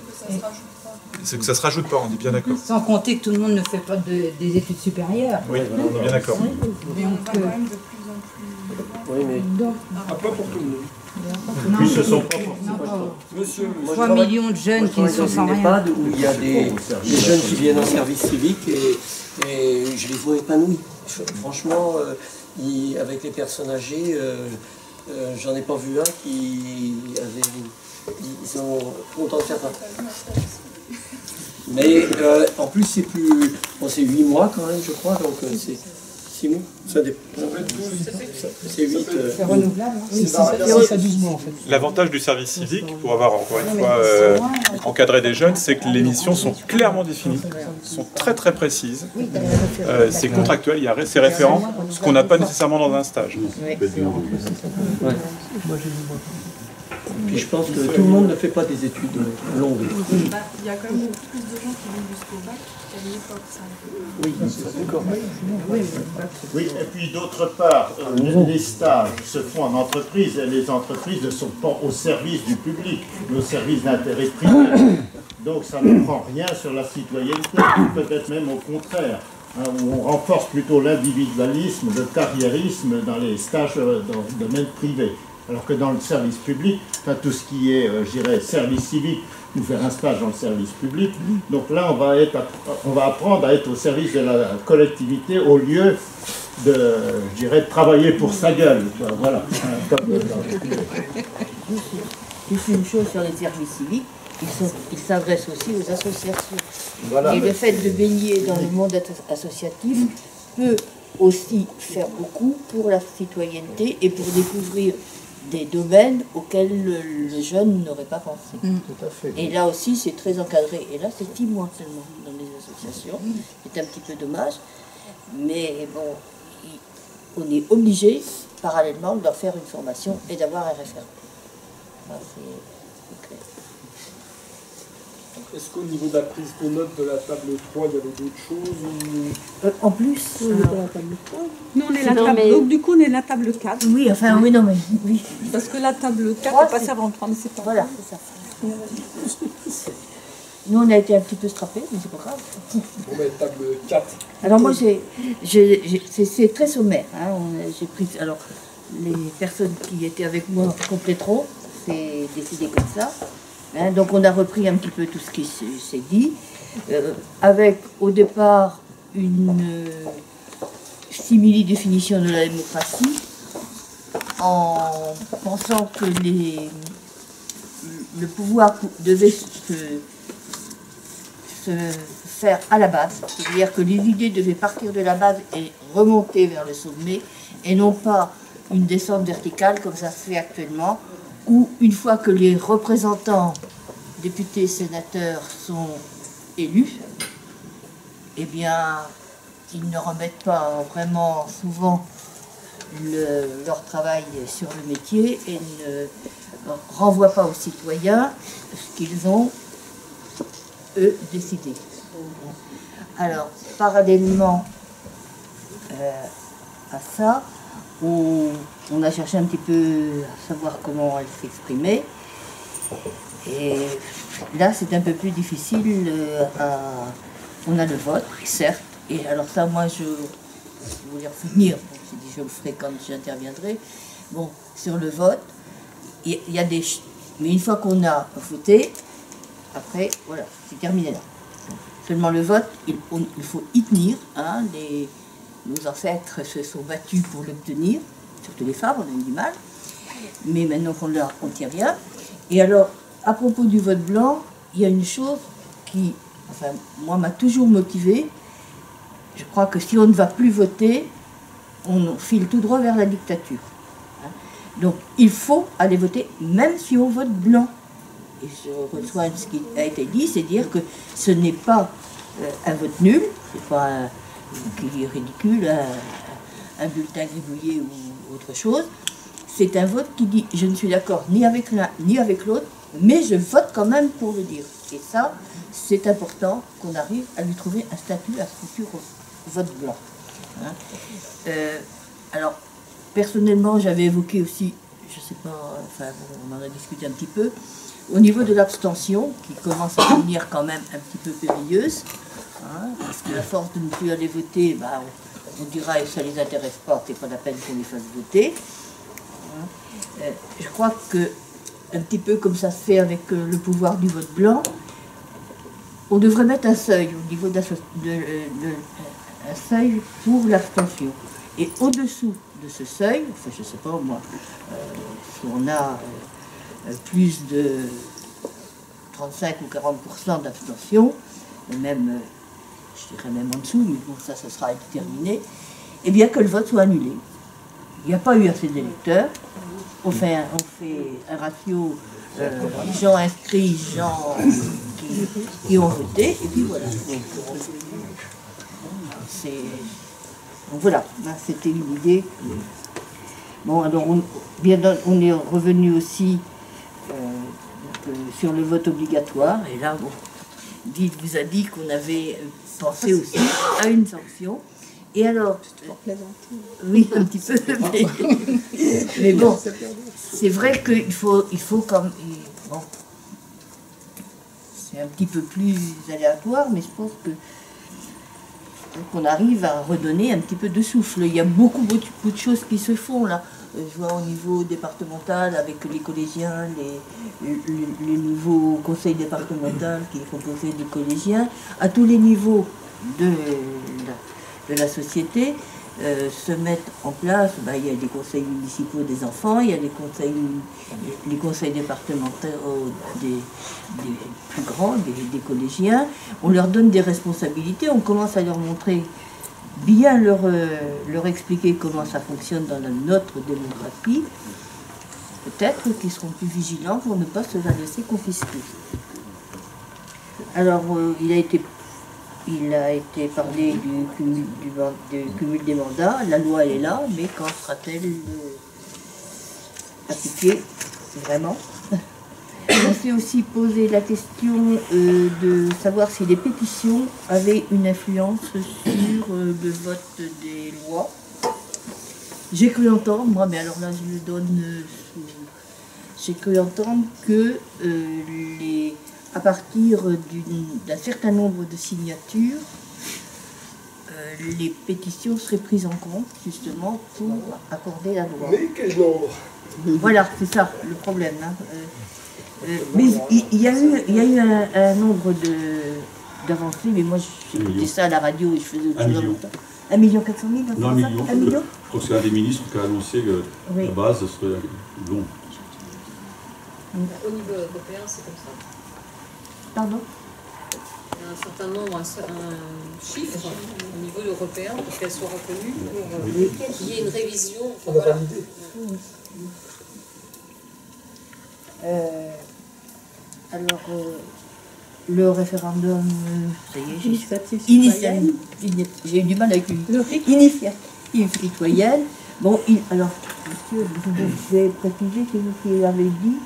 C'est que ça se rajoute pas, on est bien d'accord. Sans compter que tout le monde ne fait pas des études supérieures. Oui, on est bien d'accord. Mais on va quand même de plus en plus... Oui, mais... Pas pour tout le monde. Et puis ce sont pas forcément... Monsieur, 3 millions de jeunes qui ne sont sans rien. EHPAD où il y a des jeunes qui viennent en service civique et je les vois épanouis. Franchement, avec les personnes âgées, j'en ai pas vu un qui avait... Ils sont contents de faire ça. Mais en plus, c'est plus... Bon, c'est 8 mois quand même, je crois, donc c'est 6 mois. Ça dépend. C'est 8... C'est renouvelable. Oui, c'est à 12 mois en fait. L'avantage du service civique, pour avoir encore une fois encadré des jeunes, c'est que les missions sont clairement définies, sont très très précises, c'est contractuel, il y a ces référents, ce qu'on n'a pas nécessairement dans un stage. Puis je pense que tout le monde ne fait pas des études longues. Il y a quand même plus de gens qui vont jusqu'au bac qu'à une époque, ça. Oui, c'est d'accord. Oui, et puis d'autre part, les stages se font en entreprise et les entreprises ne sont pas au service du public, mais au service d'intérêt privé. Donc ça ne prend rien sur la citoyenneté, peut-être même au contraire. Où on renforce plutôt l'individualisme, le carriérisme dans les stages dans le domaine privé. Alors que dans le service public, enfin, tout ce qui est, je dirais, service civique, ou faire un stage dans le service public, donc là, on va apprendre à être au service de la collectivité au lieu de, je dirais, de travailler pour sa gueule. Voilà. Juste une chose sur les services civiques, ils s'adressent aussi aux associations. Voilà. Et le fait de baigner dans le monde associatif peut aussi faire beaucoup pour la citoyenneté et pour découvrir des domaines auxquels le jeune n'aurait pas pensé. Tout à fait. Et là aussi, c'est très encadré. Et là, c'est 6 mois seulement dans les associations. C'est un petit peu dommage. Mais bon, on est obligé, parallèlement, de leur faire une formation et d'avoir un référent. C'est clair. Est-ce qu'au niveau de la prise de notes de la table 3, il y avait d'autres choses En plus de la table 3 Nous, on est la table... Donc, du coup, on est la table 4. Oui, enfin, oui, non, mais... Oui. Parce que la table 4 est passée avant le 3, mais c'est pas... Voilà, c'est ça. Nous, on a été un petit peu strappés, mais c'est pas grave. Bon, ben, table 4. Alors, moi, c'est très sommaire. Hein. J'ai pris... Alors, les personnes qui étaient avec moi compléteront. C'est décidé comme ça. Hein, donc on a repris un petit peu tout ce qui s'est dit, avec au départ une simili-définition de la démocratie, en pensant que le pouvoir devait se faire à la base, c'est-à-dire que les idées devaient partir de la base et remonter vers le sommet, et non pas une descente verticale comme ça se fait actuellement, où une fois que les représentants, députés, sénateurs sont élus, eh bien, ils ne remettent pas vraiment souvent leur travail sur le métier et ne renvoient pas aux citoyens ce qu'ils ont, eux, décidé. Alors, parallèlement à ça, on a cherché un petit peu à savoir comment elle s'exprimait. Et là, c'est un peu plus difficile. On a le vote, certes. Et alors ça, moi, je voulais revenir. J'ai dit, je le ferai quand j'interviendrai. Bon, sur le vote, il y a des... Mais une fois qu'on a voté, après, voilà, c'est terminé là. Seulement le vote, il faut y tenir. Hein, nos ancêtres se sont battus pour l'obtenir, surtout les femmes, on a eu du mal. Mais maintenant qu'on l'a, on ne tient rien. Et alors, à propos du vote blanc, il y a une chose qui, enfin, moi, m'a toujours motivée. Je crois que si on ne va plus voter, on file tout droit vers la dictature. Hein. Donc, il faut aller voter, même si on vote blanc. Et je reçois ce qui a été dit, c'est dire que ce n'est pas un vote nul, c'est pas qui est ridicule, un bulletin gribouillé ou autre chose. C'est un vote qui dit je ne suis d'accord ni avec l'un ni avec l'autre, mais je vote quand même pour le dire. Et ça, c'est important qu'on arrive à lui trouver un statut à ce futur vote blanc. Hein. Alors, personnellement, j'avais évoqué aussi, je ne sais pas, enfin, bon, on en a discuté un petit peu, au niveau de l'abstention, qui commence à devenir quand même un petit peu périlleuse, hein, parce que la force de ne plus aller voter, bah, on dira, et ça ne les intéresse pas, c'est pas la peine qu'on les fasse voter. Hein. Je crois que, un petit peu comme ça se fait avec le pouvoir du vote blanc, on devrait mettre un seuil au niveau un seuil pour l'abstention. Et au-dessous de ce seuil, enfin je ne sais pas moi, si on a plus de 35 ou 40% d'abstention, même, je dirais même en dessous, mais bon ça sera déterminé, et bien que le vote soit annulé. Il n'y a pas eu assez d'électeurs, on fait un ratio gens inscrits, gens qui ont voté, et puis voilà. Donc voilà, c'était une idée. Bon, alors on est revenu aussi sur le vote obligatoire, et là, bon, Guy vous a dit qu'on avait pensé aussi à une sanction. Et alors, oui, un petit peu, mais bon, c'est vrai qu'il faut comme, bon, c'est un petit peu plus aléatoire, mais je pense qu'on arrive à redonner un petit peu de souffle. Il y a beaucoup de choses qui se font là. Je vois au niveau départemental avec les collégiens, les nouveaux conseils départementaux qui est composé de collégiens, à tous les niveaux de la société, se mettent en place. Ben, il y a des conseils municipaux des enfants, il y a les conseils départementaux des plus grands, des collégiens. On leur donne des responsabilités, on commence à leur montrer, bien leur expliquer comment ça fonctionne dans notre démocratie. Peut-être qu'ils seront plus vigilants pour ne pas se la laisser confisquer. Alors, il a été parlé du cumul des mandats. La loi est là, mais quand sera-t-elle appliquée vraiment? On s'est aussi posé la question de savoir si les pétitions avaient une influence sur le vote des lois. J'ai cru entendre, moi, mais alors là je le donne, j'ai cru entendre que à partir d'un certain nombre de signatures, les pétitions seraient prises en compte justement pour accorder la loi. Mais quel nombre? Voilà, c'est ça le problème. Hein. Mais il y a eu un nombre d'avancées, mais moi j'ai écouté ça à la radio et je faisais autre chose en même temps. 1 400 000 Non, 1 million. 1 million. Je crois que c'est un des ministres qui a annoncé que la base serait long. Au niveau européen, c'est comme ça. Pardon? Il y a un certain nombre, un chiffre au niveau européen pour qu'elle soit reconnue, pour qu'il y ait une révision. On a validé. Alors, le référendum, ça y est, initiative, j'ai eu du mal avec lui. Initiative citoyenne. Bon, alors, monsieur, je vais préciser, c'est vous qui l'avez dit,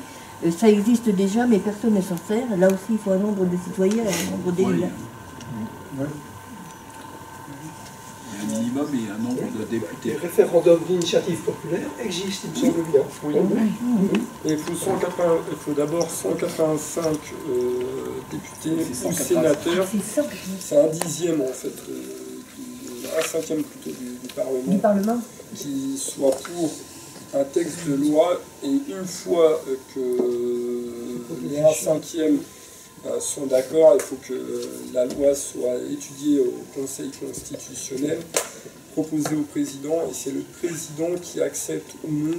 ça existe déjà, mais personne ne s'en sert. Là aussi, il faut un nombre de citoyens, un nombre d'élus. un minimum et un nombre de députés. Les référendums d'initiative populaire existent, il me semble bien. Oui. Et il faut d'abord 185 députés ou sénateurs. C'est un dixième en fait, un cinquième plutôt du Parlement. Qui soit pour un texte de loi, et une fois que les 1/5 sont d'accord, il faut que la loi soit étudiée au Conseil constitutionnel, proposée au président, et c'est le président qui accepte ou non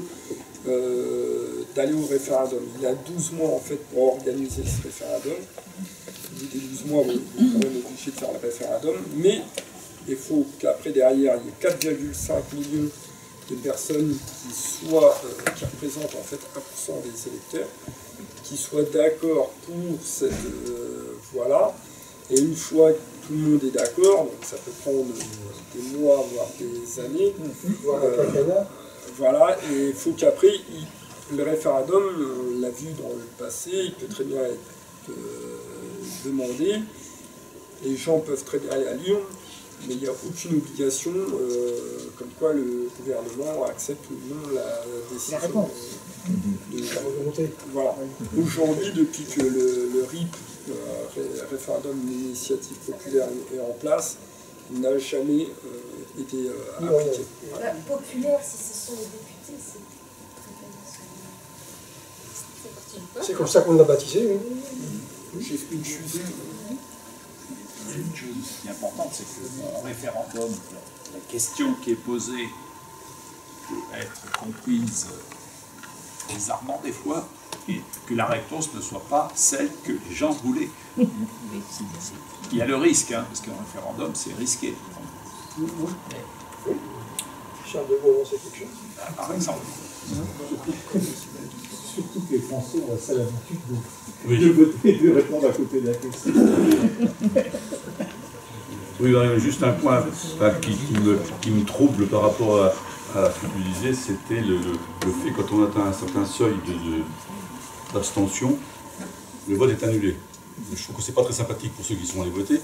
d'aller au référendum. Il a 12 mois en fait pour organiser ce référendum. Au bout des 12 mois, vous êtes quand même obligé de faire le référendum, mais il faut qu'après derrière, il y ait 4,5 millions de personnes qui représentent en fait 1% des électeurs, qui soient d'accord pour cette voilà. Et une fois que tout le monde est d'accord, donc ça peut prendre des mois, voire des années, voilà, et il faut qu'après, le référendum, on l'a vu dans le passé, il peut très bien être demandé, les gens peuvent très bien aller à l'urne, mais il n'y a aucune obligation comme quoi le gouvernement accepte ou non la décision. La réponse. La volonté. Voilà. Aujourd'hui, depuis que le RIP, référendum d'initiative populaire, est en place, il n'a jamais été appliqué. Populaire, si ce sont les députés, c'est... C'est comme ça qu'on l'a baptisé. J'ai une chose. Une chose qui est importante, c'est que en référendum, la question qui est posée peut être comprise bizarrement des fois, et que la réponse ne soit pas celle que les gens voulaient. Il y a le risque, hein, parce qu'un référendum, c'est risqué. Charles de Gaulle, c'est quelque chose. Par exemple. Surtout que les Français ont ça l'habitude de voter et de répondre à côté de la question. Oui, juste un point qui me trouble par rapport à ce que tu disais, c'était le fait quand on atteint un certain seuil d'abstention, le vote est annulé. Je trouve que c'est pas très sympathique pour ceux qui sont allés voter.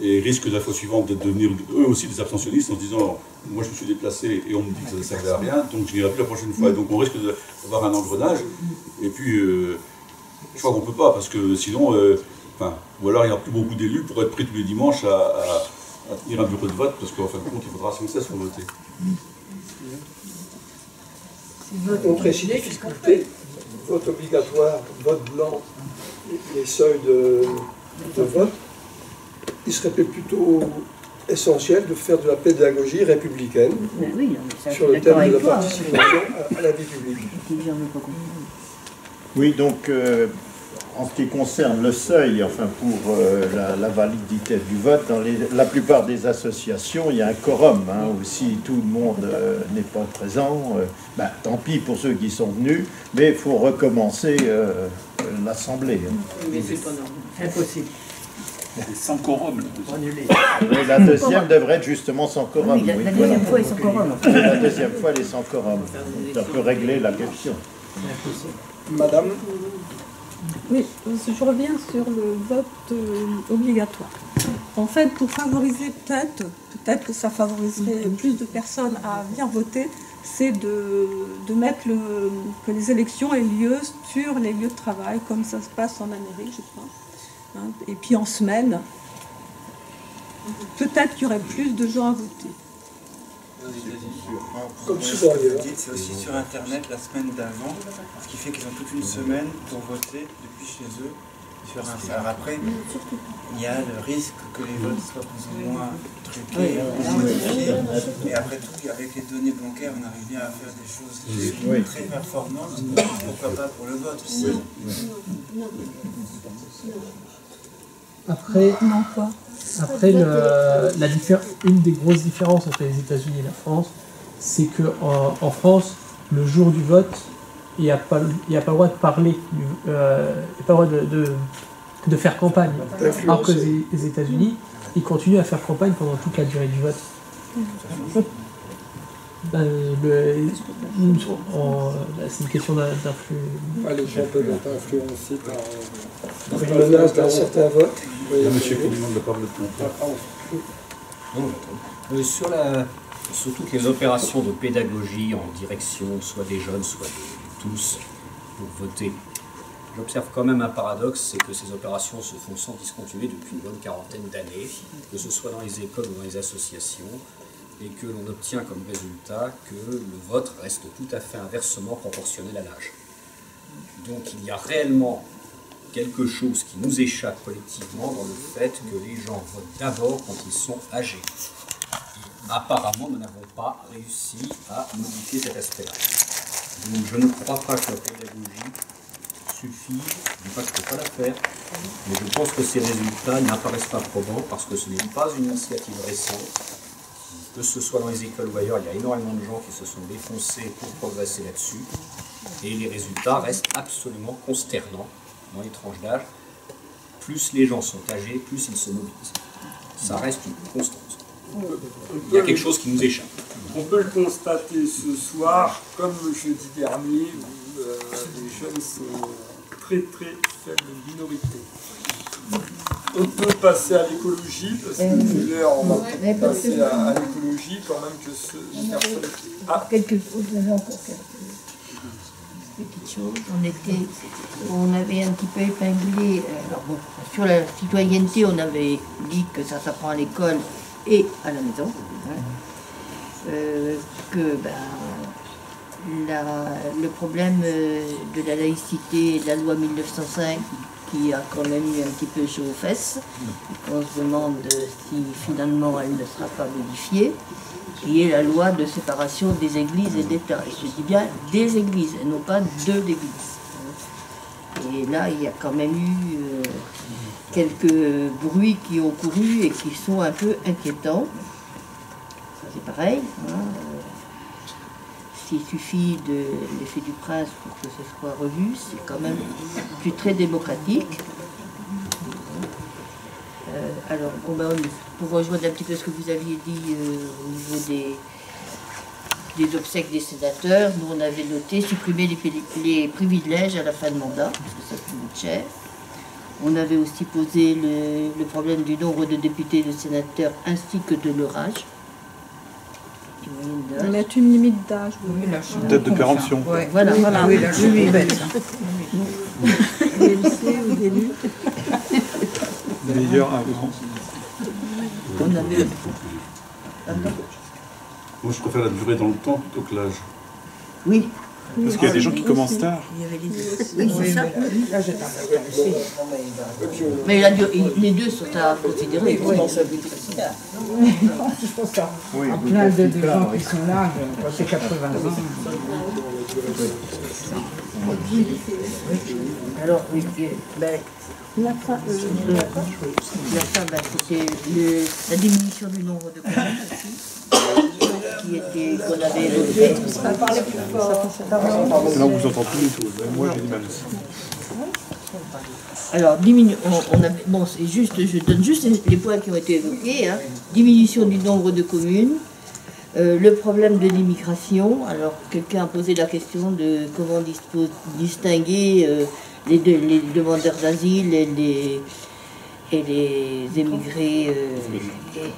Et risque de la fois suivante de devenir eux aussi des abstentionnistes en se disant moi je me suis déplacé et on me dit que ça ne servait à rien, donc je n'irai plus la prochaine fois. Et donc on risque d'avoir un engrenage. Et puis je crois qu'on ne peut pas, parce que sinon, ou alors il n'y a plus beaucoup d'élus pour être pris tous les dimanches à tenir un bureau de vote, parce qu'en fin de compte il faudra sans cesse voter. On précise les difficultés, vote obligatoire, vote blanc, les seuils de vote. Il serait plutôt essentiel de faire de la pédagogie républicaine sur le thème de la participation à la vie publique. Oui, donc en ce qui concerne le seuil, enfin pour la validité du vote, dans la plupart des associations, il y a un quorum, hein, où si tout le monde n'est pas présent, tant pis pour ceux qui sont venus, mais il faut recommencer l'assemblée. Mais c'est pas normal, c'est impossible. Sans quorum. La deuxième devrait être justement sans quorum. Oui, la deuxième fois, elle est sans quorum. La deuxième fois, elle est sans quorum. Ça peut régler la question. Madame. Oui, je reviens sur le vote obligatoire. En fait, pour favoriser peut-être que ça favoriserait plus de personnes à venir voter, c'est de mettre que les élections aient lieu sur les lieux de travail, comme ça se passe en Amérique, je crois. Et puis en semaine, peut-être qu'il y aurait plus de gens à voter. Comme souvent, c'est aussi sur Internet la semaine d'avant, ce qui fait qu'ils ont toute une semaine pour voter depuis chez eux. Alors après, il y a le risque que les votes soient plus ou moins truqués, modifiés. Et après tout, avec les données bancaires, on arrive bien à faire des choses très performantes. Pourquoi pas pour le vote aussi. Après, une des grosses différences entre les États-Unis et la France, c'est qu'en France, le jour du vote, il n'y a pas le droit de parler, il n'y a pas le droit de faire campagne. Alors que les États-Unis, ils continuent à faire campagne pendant toute la durée du vote. C'est une question d'influence. Les gens peuvent être influencés par la menace d'un certain vote. Monsieur qui demande la parole de Non, j'attends. Sur toutes les opérations de pédagogie en direction soit des jeunes, soit de tous, pour voter, j'observe quand même un paradoxe, c'est que ces opérations se font sans discontinuer depuis une bonne quarantaine d'années, que ce soit dans les écoles ou dans les associations, et que l'on obtient comme résultat que le vote reste tout à fait inversement proportionnel à l'âge. Donc il y a réellement quelque chose qui nous échappe collectivement dans le fait que les gens votent d'abord quand ils sont âgés. Et apparemment, nous n'avons pas réussi à modifier cet aspect-là. Donc je ne crois pas que la pédagogie suffise, je ne dis pas qu'il ne faut pas la faire, mais je pense que ces résultats n'apparaissent pas probants parce que ce n'est pas une initiative récente. Que ce soit dans les écoles ou ailleurs, il y a énormément de gens qui se sont défoncés pour progresser là-dessus, et les résultats restent absolument consternants dans les tranches d'âge. Plus les gens sont âgés, plus ils se mobilisent. Ça reste une constante. Il y a quelque chose qui nous échappe. On peut le constater ce soir, comme le jeudi dernier, où les jeunes sont très faible minorité. On peut passer à l'écologie, parce que on va passer à l'écologie quand même que les personnes... Ah. Quelque chose, encore petites choses. On avait un petit peu épinglé, alors bon, sur la citoyenneté, on avait dit que ça s'apprend à l'école et à la maison. Que le problème de la laïcité et de la loi 1905 qui a quand même eu un petit peu chaud aux fesses, on se demande si finalement elle ne sera pas modifiée, qui est la loi de séparation des églises et d'État. Et je dis bien des églises, et non pas de l'église. Et là, il y a quand même eu quelques bruits qui ont couru et qui sont un peu inquiétants. C'est pareil. S'il suffit de l'effet du prince pour que ce soit revu, c'est quand même plus très démocratique. Alors, pour rejoindre un petit peu ce que vous aviez dit au niveau des obsèques des sénateurs, nous on avait noté supprimer les privilèges à la fin de mandat, parce que ça coûte cher. On avait aussi posé le problème du nombre de députés et de sénateurs ainsi que de leur âge. Mettre une limite d'âge. Une date de péremption. Ouais, voilà. Oui, là, je suis bête. Des lycées ou des luttes. Meilleur avant. On avait... Moi, je préfère la durée dans le temps plutôt que l'âge. Oui. Parce qu'il y a des gens qui commencent tard. Oui, c'est ça. Mais les deux sont à considérer. Oui. Plein de gens qui sont là, c'est 80 ans. Alors, oui, la fin, c'était la diminution du nombre de communes aussi, qu'on avait évoqué. Là, on vous entend plus du tout. Moi, j'ai du mal aussi. Alors, bon, c'est juste, je donne juste les points qui ont été évoqués. Diminution du nombre de communes, le problème de l'immigration. Alors, quelqu'un a posé la question de comment distinguer les demandeurs d'asile et les émigrés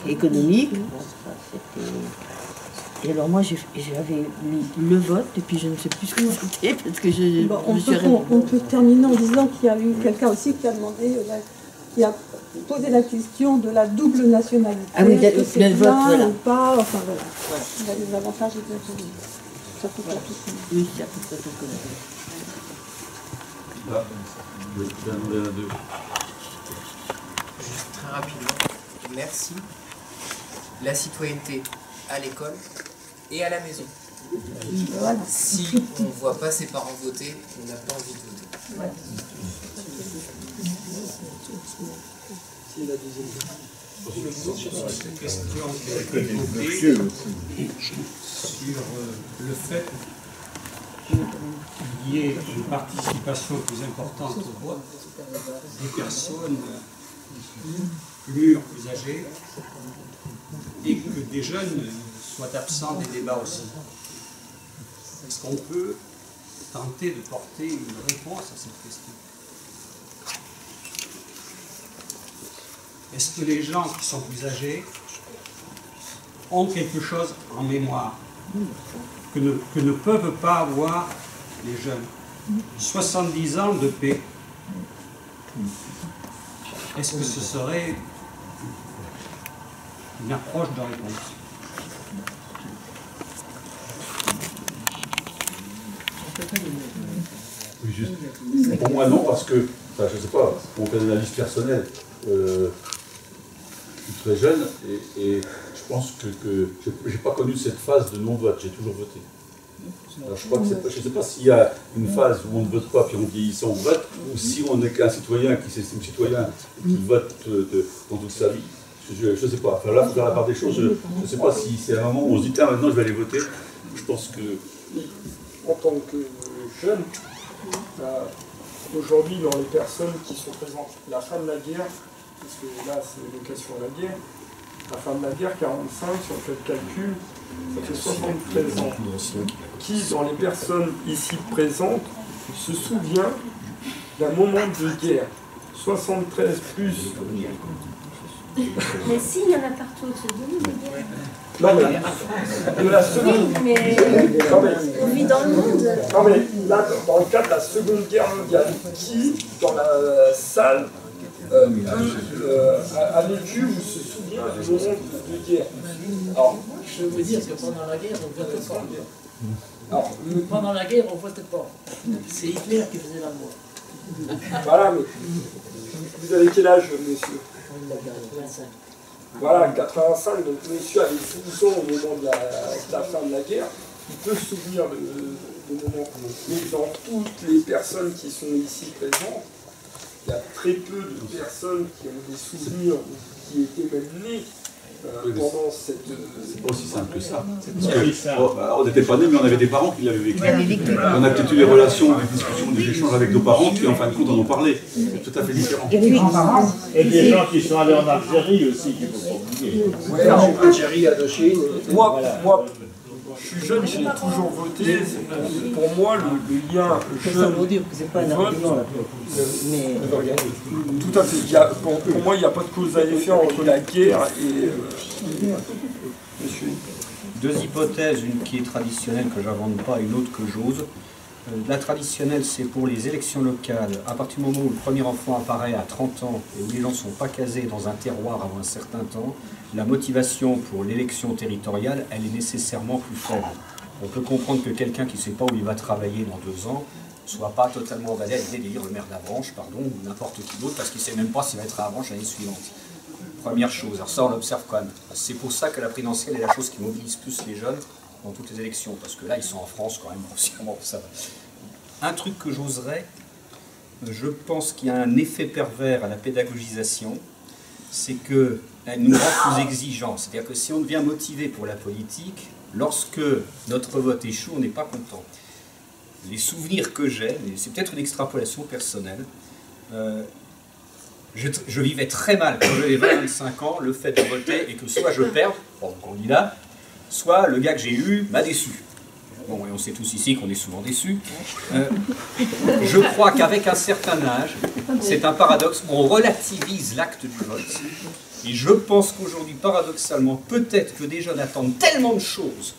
économiques. Bon, ça, et alors moi j'avais mis le vote et puis je ne sais plus ce que c'était parce que on peut terminer en disant qu'il y a eu quelqu'un aussi qui a demandé, qui a posé la question de la double nationalité. Ah oui, est-ce que c'est le vote, voilà. ou pas, enfin voilà. Il y a des avantages et des inconvénients. Ça peut pas tout connaître. Oui, ça peut pas tout connaître. Juste très rapidement, merci. La citoyenneté à l'école et à la maison. Voilà. Si on ne voit pas ses parents voter, on n'a pas envie de voter. Voilà. Cette question qui a été évoquée sur le fait qu'il y ait une participation plus importante au vote des personnes plus mûres, plus âgées, et que des jeunes soient absents des débats aussi. Est-ce qu'on peut tenter de porter une réponse à cette question? Est-ce que les gens qui sont plus âgés ont quelque chose en mémoire que ne peuvent pas avoir les jeunes. 70 ans de paix. Est-ce que ce serait une approche de réponse? Oui, juste. Pour moi, non, parce que, enfin, je ne sais pas, pour faire une analyse personnelle, je suis très jeune et je pense que je n'ai pas connu cette phase de non-vote, j'ai toujours voté. Alors, je ne sais pas s'il y a une phase où on ne vote pas, puis en vieillissant on vote, ou si on n'est qu'un citoyen qui s'estime citoyen et qui vote dans toute sa vie. Je ne sais pas. Enfin, là, il faut faire la part des choses. Je ne sais pas si c'est un moment où on se dit, tiens, maintenant je vais aller voter. Je pense que... En tant que jeune, aujourd'hui, dans les personnes qui sont présentes, la fin de la guerre, parce que là, c'est l'évocation à la guerre, la fin de la guerre, 45, si on fait le calcul, ça fait 73 ans. Qui, dans les personnes ici présentes, se souvient d'un moment de guerre? 73 plus... Mais si, il y en a partout autour de nous, les guerres. Non, mais de la seconde... Oui, mais on vit dans le monde. Non, mais là, dans le cadre de la Seconde Guerre mondiale, qui, dans la salle, a vécu ou se souvient du moment de guerre? Alors, je veux dire que pendant la guerre, on votait pas. Alors, pendant la guerre, on votait pas. C'est Hitler qui faisait la loi. Voilà, mais vous avez quel âge, monsieur? 25. Voilà, 85, donc monsieur avait 12 ans au moment de la fin de la guerre. Il peut se souvenir de moments. Mais dans toutes les personnes qui sont ici présentes, il y a très peu de personnes qui ont des souvenirs ou qui étaient même nées pendant cette... C'est pas aussi simple que ça. On n'était pas nés, mais on avait des parents qui l'avaient vécu. On a peut-être eu des relations, des discussions, des échanges avec nos parents qui, en fin de compte, en ont parlé. C'est tout à fait différent. Et des gens qui sont allés en Algérie aussi, qu'il ne faut pas oublier. Oui, Algérie, Indochine. Moi, je suis jeune, j'ai toujours voté. Pour moi, le lien jeune. Vous dire que c'est pas un argument là. Mais tout à fait. Pour moi, il n'y a pas de cause à effet entre la guerre et. Monsieur. Deux hypothèses, une qui est traditionnelle que j'invente pas, et une autre que j'ose. La traditionnelle, c'est pour les élections locales. À partir du moment où le premier enfant apparaît à 30 ans et où les gens ne sont pas casés dans un terroir avant un certain temps, la motivation pour l'élection territoriale, elle est nécessairement plus faible. On peut comprendre que quelqu'un qui ne sait pas où il va travailler dans 2 ans ne soit pas totalement emballé à l'idée d'élire le maire d'Avranches, pardon, ou n'importe qui d'autre, parce qu'il ne sait même pas s'il va être à Avranches l'année suivante. Première chose. Alors ça, on l'observe quand même. C'est pour ça que la présidentielle est la chose qui mobilise plus les jeunes dans toutes les élections, parce que là, ils sont en France quand même, grossièrement, ça va. Un truc que j'oserais, je pense qu'il y a un effet pervers à la pédagogisation, c'est qu'elle nous rend plus exigeants. C'est-à-dire que si on devient motivé pour la politique, lorsque notre vote échoue, on n'est pas content. Les souvenirs que j'ai, c'est peut-être une extrapolation personnelle, je vivais très mal quand j'avais 25 ans le fait de voter et que soit je perds, bon, candidat, soit le gars que j'ai eu m'a déçu. Bon, et on sait tous ici qu'on est souvent déçus. Je crois qu'avec un certain âge, c'est un paradoxe, on relativise l'acte du vote. Et je pense qu'aujourd'hui, paradoxalement, peut-être que des jeunes attendent tellement de choses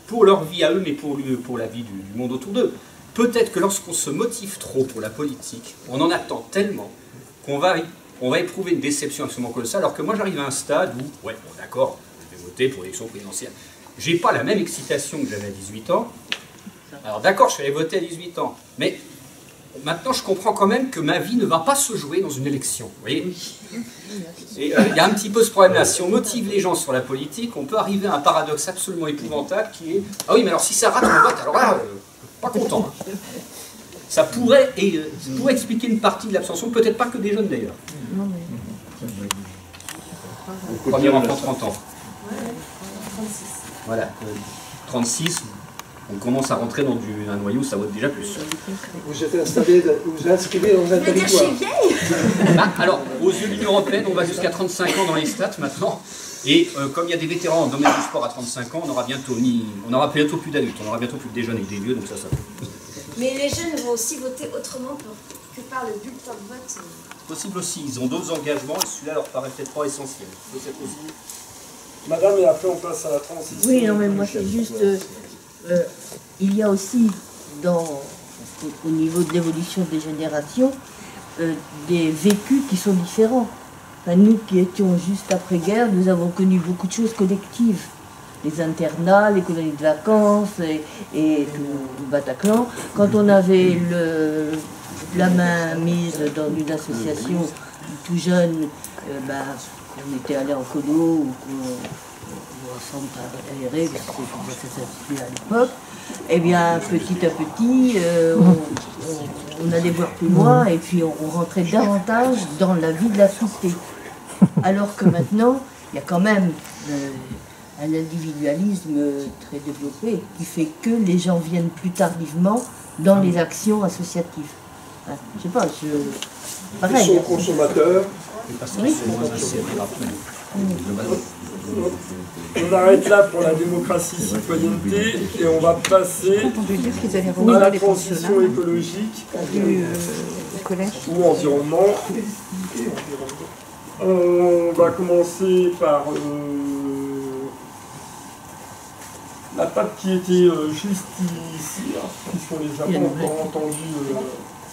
pour leur vie à eux, mais pour la vie du monde autour d'eux. Peut-être que lorsqu'on se motive trop pour la politique, on en attend tellement qu'on va éprouver une déception absolument colossale, alors que moi j'arrive à un stade où, ouais, bon, d'accord, je vais voter pour l'élection présidentielle. J'ai pas la même excitation que j'avais à 18 ans. Alors d'accord, je suis allé voter à 18 ans, mais maintenant je comprends quand même que ma vie ne va pas se jouer dans une élection. Vous voyez ? Et il y a un petit peu ce problème-là. Si on motive les gens sur la politique, on peut arriver à un paradoxe absolument épouvantable qui est « Ah oui, mais alors si ça rate le vote, alors là, pas content. Hein. » Ça pourrait expliquer une partie de l'abstention, peut-être pas que des jeunes d'ailleurs. Premier enfant, 30 ans. Voilà, 36, on commence à rentrer dans un noyau, ça vote déjà plus. Vous êtes inscrivez dans un territoire. Alors, aux yeux de l'Union européenne, on va jusqu'à 35 ans dans les stats maintenant. Et comme il y a des vétérans dans le domaine du sport à 35 ans, on aura bientôt plus d'adultes, on aura bientôt plus que des jeunes et des vieux, donc ça. Mais les jeunes vont aussi voter autrement que par le bulletin de vote. C'est possible aussi, ils ont d'autres engagements et celui-là leur paraît peut-être pas essentiel. Peut-être aussi. Madame, et après on passe à la transition. Oui, non, mais moi c'est juste... il y a aussi, au niveau de l'évolution des générations, des vécus qui sont différents. Enfin, nous qui étions juste après-guerre, nous avons connu beaucoup de choses collectives. Les internats, les colonies de vacances et tout le Bataclan. Quand on avait la main mise dans une association tout jeune, on était allé en colo ou ensemble aéré, parce que ça s'appelait à l'époque, eh bien petit à petit, on allait voir plus loin et puis on rentrait davantage dans la vie de la cité. Alors que maintenant, il y a quand même un individualisme très développé qui fait que les gens viennent plus tardivement dans les actions associatives. Hein, je sais pas, pareil. Ils sont consommateurs. Oui. On arrête là pour la démocratie citoyenneté et on va passer à la transition écologique ou environnement. On va commencer par la PAC qui était juste ici, puisqu'on ne les a pas encore entendus.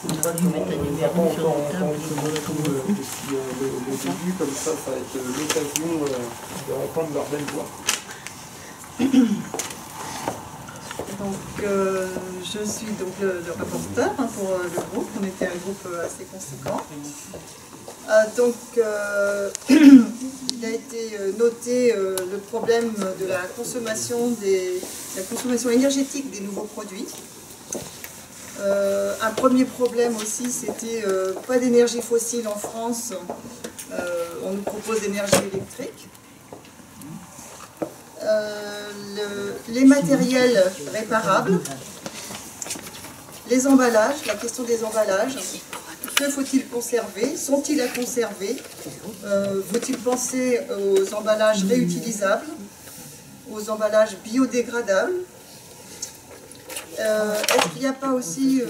On n'a pas encore entendu depuis le début, comme ça va être l'occasion de entendre leur belle voix. Donc, je suis donc le rapporteur pour le groupe. On était un groupe assez conséquent. Il a été noté le problème de la consommation énergétique des nouveaux produits. Un premier problème aussi, c'était pas d'énergie fossile en France. On nous propose d'énergie électrique. Les matériels réparables, les emballages, la question des emballages. Que faut-il conserver? Sont-ils à conserver? Faut-il penser aux emballages réutilisables, aux emballages biodégradables? Est-ce qu'il n'y a pas aussi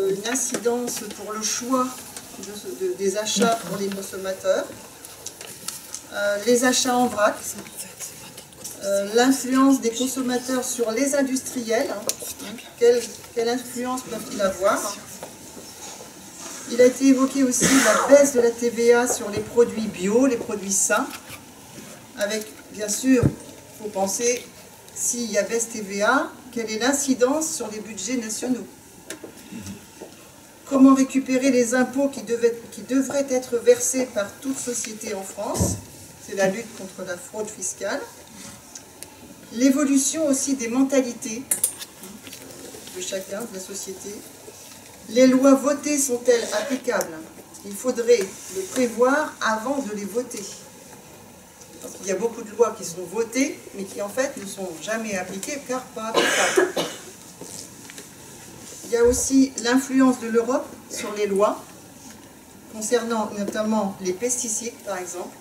une incidence pour le choix des achats pour les consommateurs? Les achats en vrac, l'influence des consommateurs sur les industriels, quelle influence peuvent-ils avoir? Il a été évoqué aussi la baisse de la TVA sur les produits bio, les produits sains, avec, bien sûr, il faut penser, s'il y a baisse TVA, quelle est l'incidence sur les budgets nationaux? Comment récupérer les impôts qui devraient être versés par toute société en France? C'est la lutte contre la fraude fiscale. L'évolution aussi des mentalités de chacun, de la société. Les lois votées sont-elles applicables? Il faudrait le prévoir avant de les voter. Parce qu'il y a beaucoup de lois qui sont votées, mais qui en fait ne sont jamais appliquées car pas applicables. Il y a aussi l'influence de l'Europe sur les lois, concernant notamment les pesticides par exemple,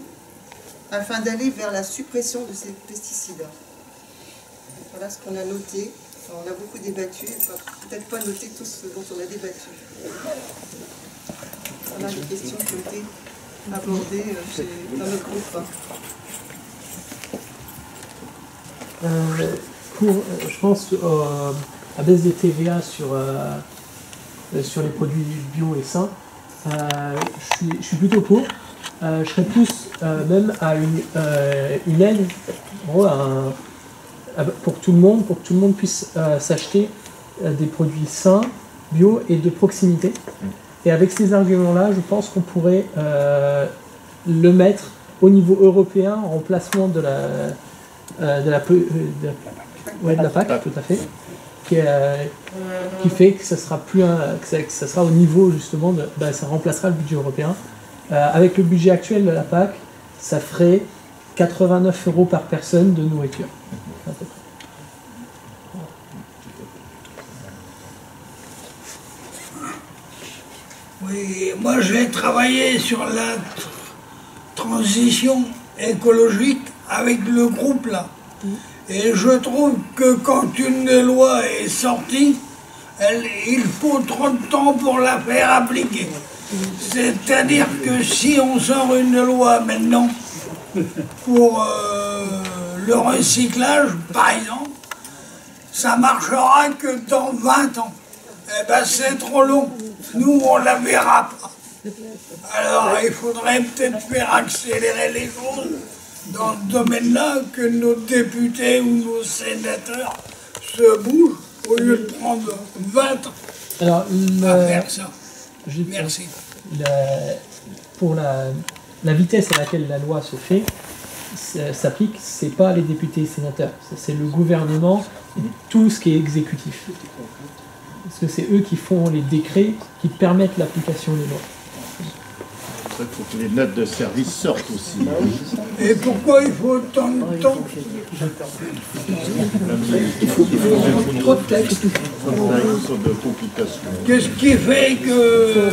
afin d'aller vers la suppression de ces pesticides. Voilà ce qu'on a noté. On a beaucoup débattu, peut-être pas noté tout ce dont on a débattu. Voilà les questions qui ont été abordées dans notre groupe. Je pense la baisse des TVA sur les produits bio et sains, je suis plutôt pour. Je serais plus même à une aide pour que tout le monde puisse s'acheter des produits sains, bio et de proximité. Et avec ces arguments-là, je pense qu'on pourrait le mettre au niveau européen en remplacement de la PAC, tout à fait, qui fait que ça sera que ça sera au niveau justement ça remplacera le budget européen. Avec le budget actuel de la PAC, ça ferait 89 € par personne de nourriture. Oui, moi j'ai travaillé sur la transition écologique avec le groupe là. Et je trouve que quand une loi est sortie, il faut trop de temps pour la faire appliquer. C'est-à-dire que si on sort une loi maintenant pour le recyclage, par exemple, ça marchera que dans 20 ans. Eh ben c'est trop long. Nous, on la verra pas. Alors, il faudrait peut-être faire accélérer les choses dans ce domaine-là, que nos députés ou nos sénateurs se bougent au lieu de prendre 20 ans Alors, à faire ça. Merci. Pour la vitesse à laquelle la loi se fait, s'applique, c'est pas les députés et sénateurs, c'est le gouvernement et tout ce qui est exécutif. Parce que c'est eux qui font les décrets qui permettent l'application des lois. Il faut que les notes de service sortent aussi. Et pourquoi il faut autant de temps? Il faut trop de textes. Une sorte de complication. Qu'est-ce qui fait que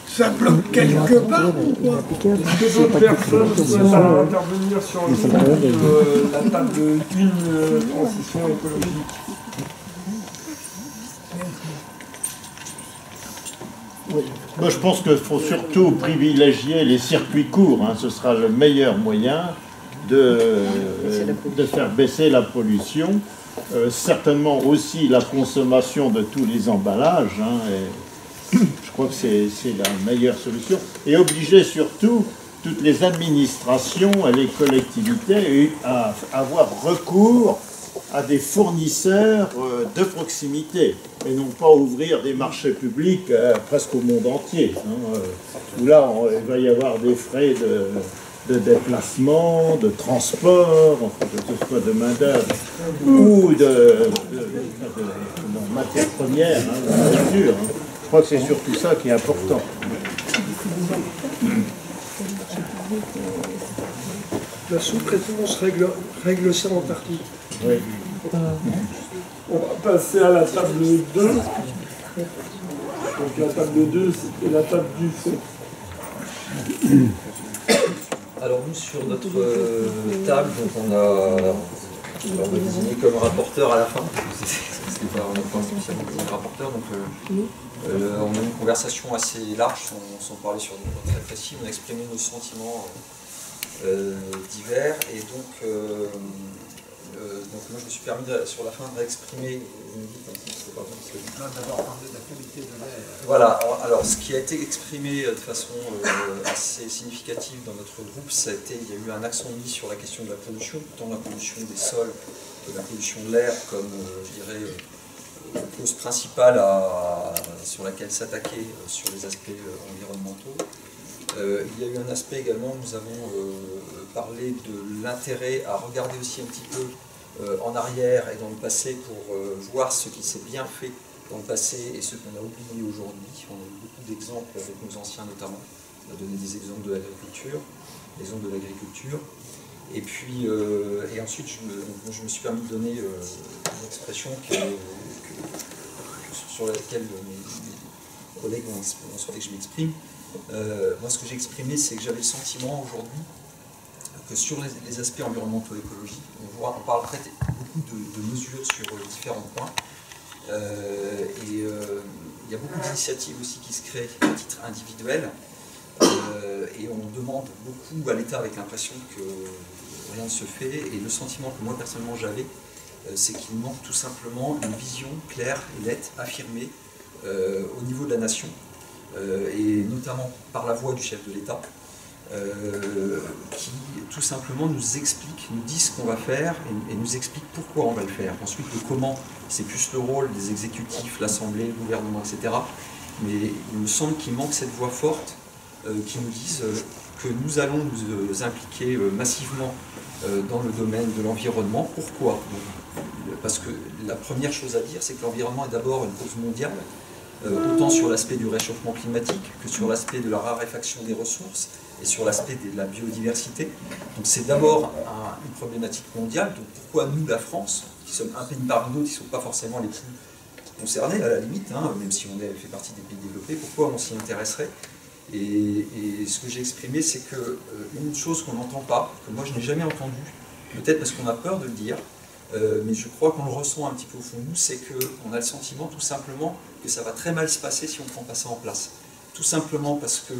ça bloque quelque part ou quoi? Est-ce que d'autres personnes souhaitent intervenir sur le sujet de la table 1 transition écologique? Moi, je pense qu'il faut surtout privilégier les circuits courts. Hein. Ce sera le meilleur moyen de faire baisser la pollution. Certainement aussi la consommation de tous les emballages. Hein, et je crois que c'est la meilleure solution. Et obliger surtout toutes les administrations et les collectivités à avoir recours à des fournisseurs de proximité et non pas ouvrir des marchés publics presque au monde entier, hein, où là il va y avoir des frais de déplacement, de transport, enfin, que ce soit de main-d'œuvre ou de matières premières, hein, bien sûr. Hein. Je crois que c'est surtout ça qui est important. La sous-traitance règle ça en partie. Oui. On va passer à la table 2. Donc la table 2, c'est la table du fond. Alors nous, sur notre table, donc on a désigné comme rapporteur à la fin, c'était pas notre point spécialement désigné rapporteur, donc on a eu une conversation assez large, sans parler sur des points très précis, on a exprimé nos sentiments divers, et donc moi je me suis permis sur la fin d'exprimer, vous me dites si c'est pas bon, d'abord parler de la qualité de l'air. Voilà, alors ce qui a été exprimé de façon assez significative dans notre groupe, il y a eu un accent mis sur la question de la pollution, tant la pollution des sols que la pollution de l'air comme, je dirais, cause principale sur laquelle s'attaquer sur les aspects environnementaux. Il y a eu un aspect également, nous avons parlé de l'intérêt à regarder aussi un petit peu en arrière et dans le passé pour voir ce qui s'est bien fait dans le passé et ce qu'on a oublié aujourd'hui. On a eu beaucoup d'exemples avec nos anciens notamment. On a donné des exemples de l'agriculture, Et puis, et ensuite, je me suis permis de donner une expression sur laquelle mes collègues ont souhaité que je m'exprime. Moi, ce que j'ai exprimé, c'est que j'avais le sentiment aujourd'hui que sur les aspects environnementaux et écologiques, on parle en fait beaucoup de mesures sur différents points. Il y a beaucoup d'initiatives aussi qui se créent à titre individuel. Et on demande beaucoup à l'État avec l'impression que rien ne se fait. Et le sentiment que moi personnellement j'avais, c'est qu'il manque tout simplement une vision claire et nette, affirmée au niveau de la nation. Et notamment par la voix du chef de l'État, qui tout simplement nous explique, nous dit ce qu'on va faire et nous explique pourquoi on va le faire. Ensuite, le comment, c'est plus le rôle des exécutifs, l'Assemblée, le gouvernement, etc. Mais il me semble qu'il manque cette voix forte qui nous dise que nous allons nous impliquer massivement dans le domaine de l'environnement. Pourquoi? Parce que la première chose à dire, c'est que l'environnement est d'abord une cause mondiale, autant sur l'aspect du réchauffement climatique que sur l'aspect de la raréfaction des ressources et sur l'aspect de la biodiversité. Donc c'est d'abord une problématique mondiale. Donc pourquoi nous, la France, qui sommes un pays parmi d'autres, qui ne sont pas forcément les plus concernés à la limite, hein, même si on fait partie des pays développés, pourquoi on s'y intéresserait? Et ce que j'ai exprimé, c'est qu'une chose qu'on n'entend pas, que moi je n'ai jamais entendu, peut-être parce qu'on a peur de le dire, mais je crois qu'on le ressent un petit peu au fond de nous, c'est qu'on a le sentiment tout simplement que ça va très mal se passer si on ne prend pas ça en place. Tout simplement parce que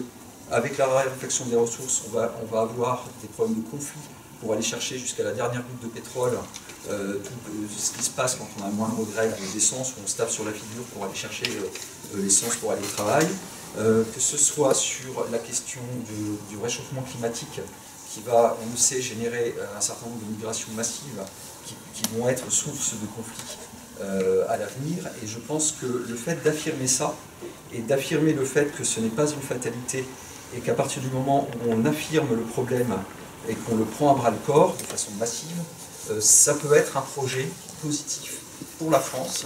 avec la raréfaction des ressources, on va avoir des problèmes de conflit pour aller chercher jusqu'à la dernière goutte de pétrole tout ce qui se passe quand on a moins de grève d'essence, où on se tape sur la figure pour aller chercher l'essence pour aller au travail, que ce soit sur la question du réchauffement climatique qui va, on le sait, générer un certain nombre de migrations massives qui vont être source de conflits à l'avenir. Et je pense que le fait d'affirmer ça, et d'affirmer le fait que ce n'est pas une fatalité, et qu'à partir du moment où on affirme le problème et qu'on le prend à bras-le-corps de façon massive, ça peut être un projet positif pour la France,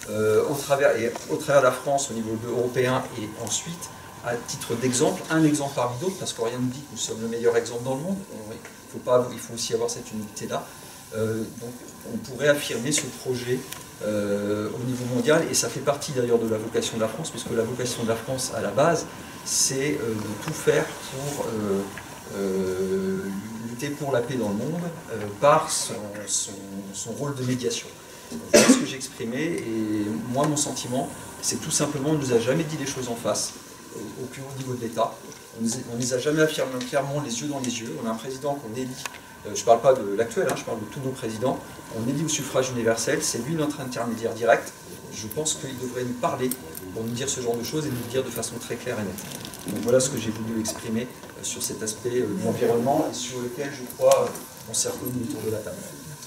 au travers de la France au niveau européen, et ensuite, à titre d'exemple, un exemple parmi d'autres, parce que rien ne dit que nous sommes le meilleur exemple dans le monde, il faut aussi avoir cette humilité-là. Donc on pourrait affirmer ce projet au niveau mondial, et ça fait partie d'ailleurs de la vocation de la France, puisque la vocation de la France à la base, c'est de tout faire pour lutter pour la paix dans le monde par son rôle de médiation. Voilà ce que j'ai exprimé, et moi mon sentiment, c'est tout simplement, on ne nous a jamais dit les choses en face, au plus haut niveau de l'État. On ne les a jamais affirmé clairement les yeux dans les yeux. On a un président qu'on élit, je ne parle pas de l'actuel, je parle de tous nos présidents, on élit au suffrage universel, c'est lui notre intermédiaire direct. Je pense qu'il devrait nous parler pour nous dire ce genre de choses et nous le dire de façon très claire et nette. Donc voilà ce que j'ai voulu exprimer sur cet aspect de l'environnement, et sur lequel je crois on s'est reconnu autour de la table.